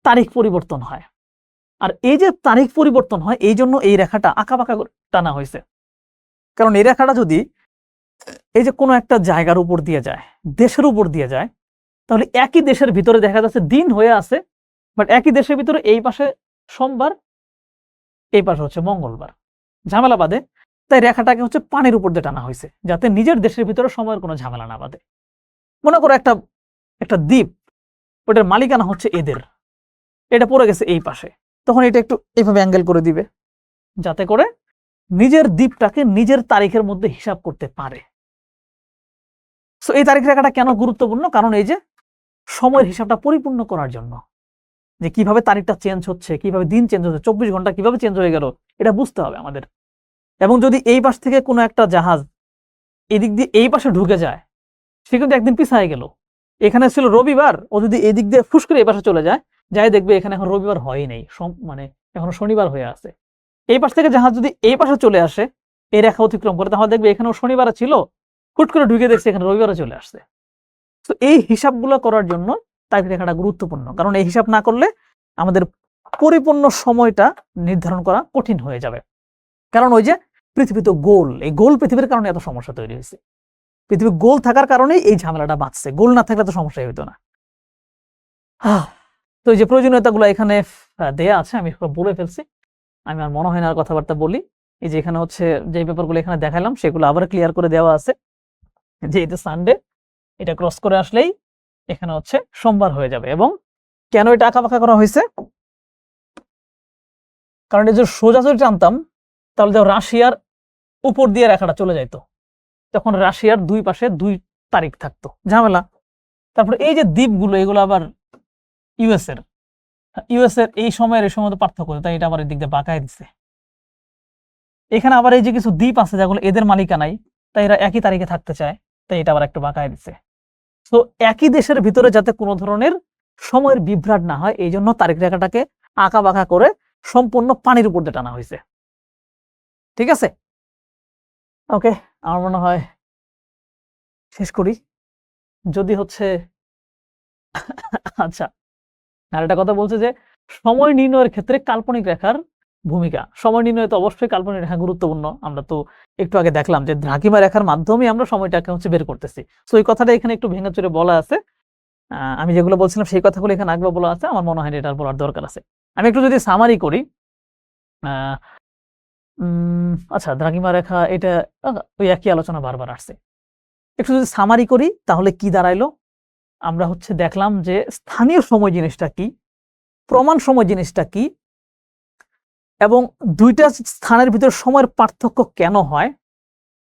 তারিখ পরিবর্তন হয়। আর এই যে তারিখ পরিবর্তন হয়, এই জন্য এই রেখাটা আঁকাবাঁকা টানা হয়েছে। কারণ এই রেখাটা যদি এই যে কোনো একটা জায়গার উপর দিয়ে যায়, দেশের উপর দিয়ে যায়, তাহলে একই দেশের ভিতরে দেখা যাচ্ছে দিন হয়ে আছে, বাট একই দেশের ভিতরে এই পাশে সোমবার, এই পাশে হচ্ছে মঙ্গলবার, ঝামেলা বাদে। তাই রেখাটাকে হচ্ছে পানির উপর দিয়ে টানা হয়েছে, যাতে নিজের দেশের ভিতরে সময়ের কোনো ঝামেলা না বাদে। মনে করো একটা একটা দ্বীপ, ওটার মালিকানা হচ্ছে এদের, এটা পড়ে গেছে এই পাশে, তখন এটা একটু এইভাবে অ্যাঙ্গেল করে দিবে, যাতে করে নিজের দ্বীপটাকে নিজের তারিখের মধ্যে হিসাব করতে পারে। সো এই তারিখ রেখাটা কেন গুরুত্বপূর্ণ? কারণ এই যে সময়ের হিসাবটা পরিপূর্ণ করার জন্য, যে কিভাবে তারিখটা চেঞ্জ হচ্ছে, কিভাবে দিন চেঞ্জ হচ্ছে, 24 ঘন্টা কিভাবে চেঞ্জ হয়ে গেল, এটা বুঝতে হবে আমাদের। এবং যদি এই পাশ থেকে কোনো একটা জাহাজ এদিক দিয়ে এই পাশে ঢুকে যায়, সে কিন্তু একদিন পিছায় গেল, এখানে ছিল রবিবার, ও যদি এদিক দিয়ে ফুস করে এই পাশে চলে যায়, যাই দেখবে এখানে এখন রবিবার হয়ই নেই, মানে এখনো শনিবার হয়ে আছে। এই পাশ থেকে জাহাজ যদি এই পাশে চলে আসে, এই রেখা অতিক্রম করে, তাহলে দেখবে এখানেও শনিবার ছিল, হুট করে ঢুকে দেখছে এখানে রবিবারে চলে আসছে। তো এই হিসাবগুলো করার জন্য তারিখ রেখাটা গুরুত্বপূর্ণ, কারণ এই হিসাব না করলে আমাদের পরিপূর্ণ সময়টা নির্ধারণ করা কঠিন হয়ে যাবে। কারণ ওই যে পৃথিবী তো গোল, এই গোল পৃথিবীর কারণে এত সমস্যা তৈরি হয়েছে, পৃথিবী গোল থাকার কারণেই এই ঝামেলাটা বাঁচছে, গোল না থাকলে তো সমস্যাই হইতো না। তো এই যে প্রয়োজনীয়তাগুলো এখানে দেয়া আছে, আমি বলে ফেলছি, আমি আর মনে হয় না আর কথাবার্তা বলি। এই যে এখানে হচ্ছে যে ব্যাপারগুলো এখানে দেখালাম সেগুলো আবার ক্লিয়ার করে দেওয়া আছে, যে এটা সানডে, এটা ক্রস করে আসলেই এখানে হচ্ছে সোমবার হয়ে যাবে। এবং কেন এটা আঁকাবাঁকা করা হয়েছে? কারণ এই যে সোজা যদি টানতাম, তাহলে দেখো রাশিয়ার উপর দিয়ে রেখাটা চলে যাইতো, তখন রাশিয়ার 2 পাশে 2 তারিখ থাকতো, ঝামেলা। তারপর এই যে দ্বীপগুলো, এগুলো আবার ইউএস এর, এই সময়ের এই সময় তো পার্থক্য, তাই এটা আবার এই দিক দিয়ে বাঁকায় দিচ্ছে। এখানে আবার এই যে কিছু দ্বীপ আছে যেগুলো এদের মালিকানাই, তাই এরা একই তারিখে থাকতে চায়, তাই এটা আবার একটু বাঁকায় দিচ্ছে। তো একই দেশের ভিতরে যাতে কোনো ধরনের সময়ের বিভ্রাট না হয়, এই জন্য তারিখ রেখাটাকে আঁকা বাঁকা করে সম্পূর্ণ পানির উপর দিয়ে টানা হয়েছে। ঠিক আছে, ওকে, আমার মনে হয় শেষ করি। যদি হচ্ছে আচ্ছা, আর একটা কথা বলছে যে সময় নির্ণয়ের ক্ষেত্রে কাল্পনিক রেখার ভূমিকা। সময় নির্ণয়ে তো অবশ্যই কাল্পনিক রেখা গুরুত্বপূর্ণ, আমরা তো একটু আগে দেখলাম যে দ্রাঘিমা রেখার মাধ্যমে আমরা সময়টাকে হচ্ছে বের করতেছি। সো এই কথাটা এখানে একটু ভেঙে চুরে বলা আছে, আমি যেগুলো বলছিলাম সেই কথাগুলো এখানে আগে বলা আছে, আমার মনে হয় এটার বলার দরকার আছে। আমি একটু যদি সামারি করি, আচ্ছা দ্রাঘিমা রেখা এটা ওই একই আলোচনা বারবার আসছে, একটু যদি সামারি করি তাহলে কি দাঁড়াইলো? আমরা হচ্ছে দেখলাম যে স্থানীয় সময় জিনিসটা কি, প্রমাণ সময় জিনিসটা কি, এবং দুইটা স্থানের ভিতর সময়ের পার্থক্য কেন হয়,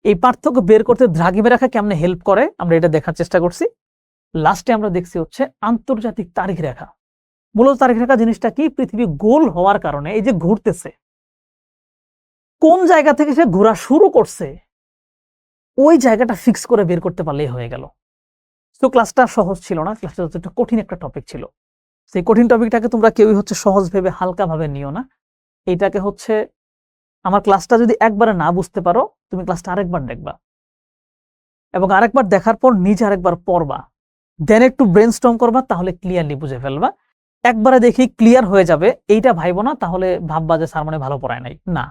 এই পার্থক্য বের করতে দ্রাঘিমা রেখা কেমনে হেল্প করে, আমরা এটা দেখার চেষ্টা করছি। লাস্টে আমরা দেখছি হচ্ছে আন্তর্জাতিক তারিখ রেখা। মূলত তারিখ রেখা জিনিসটা কি? পৃথিবী গোল হওয়ার কারণে এই যে ঘুরতেছে, কোন জায়গা থেকে সে ঘোরা শুরু করছে ওই জায়গাটা ফিক্স করে বের করতে পারলেই হয়ে গেল। তো ক্লাসটা সহজ ছিল না, ক্লাসটা হচ্ছে একটা কঠিন একটা টপিক ছিল। সেই কঠিন টপিকটাকে তোমরা কেউই হচ্ছে সহজ ভেবে হালকা ভাবে নিও না। এইটাকে হচ্ছে আমার ক্লাসটা যদি একবারে না বুঝতে পারো, তুমি ক্লাসটা আরেকবার দেখবা, এবং আরেকবার দেখার পর নিজে আরেকবার পড়বা, দেন একটু ব্রেনস্টর্ম করবা, তাহলে ক্লিয়ারলি বুঝে ফেলবা। একবারে দেখি ক্লিয়ার হয়ে যাবে এইটা ভাইবো না, তাহলে ভাববা যে স্যার মানে ভালো পড়ায় নাই। না,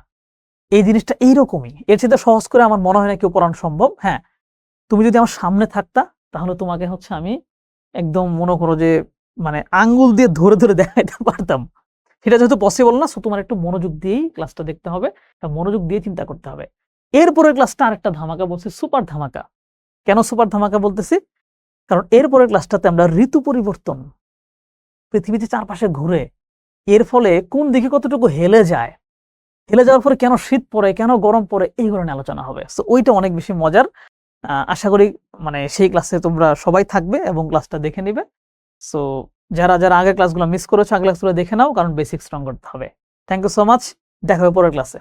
এই জিনিসটা এইরকমই, এর সাথে সহজ করে আমার মনে হয় না কেউ পড়ানো সম্ভব। হ্যাঁ, তুমি যদি আমার সামনে থাকতা, তাহলে তোমাকে হচ্ছে আমি একদম মনে করো যে মানে আঙ্গুল দিয়ে ধরে ধরে দেখাইতে পারতাম, সেটা যেহেতু পসিবল না, সো তোমার একটু মনোযোগ দিয়েই ক্লাসটা দেখতে হবে, মনোযোগ দিয়ে চিন্তা করতে হবে। এরপরের ক্লাসটা আরেকটা ধামাকা বলছি, সুপার ধামাকা। কেন সুপার ধামাকা বলতেছি? কারণ এরপরের ক্লাসটাতে আমরা ঋতু পরিবর্তন, পৃথিবীতে চারপাশে ঘুরে এর ফলে কোন দিকে কতটুকু হেলে যায়, হেলে যাওয়ার পরে কেন শীত পড়ে, কেন গরম পড়ে, এইগুলো নিয়ে আলোচনা হবে। সো ওইটা অনেক বেশি মজার। আশা করি মানে সেই ক্লাসে তোমরা সবাই থাকবে এবং ক্লাসটা দেখে নিবে। সো যারা যারা আগের ক্লাসগুলো মিস করেছো, আগের ক্লাসগুলো দেখে নাও, কারণ বেসিক স্ট্রং করতে হবে। থ্যাংক ইউ সো মাচ, দেখা হবে পরের ক্লাসে।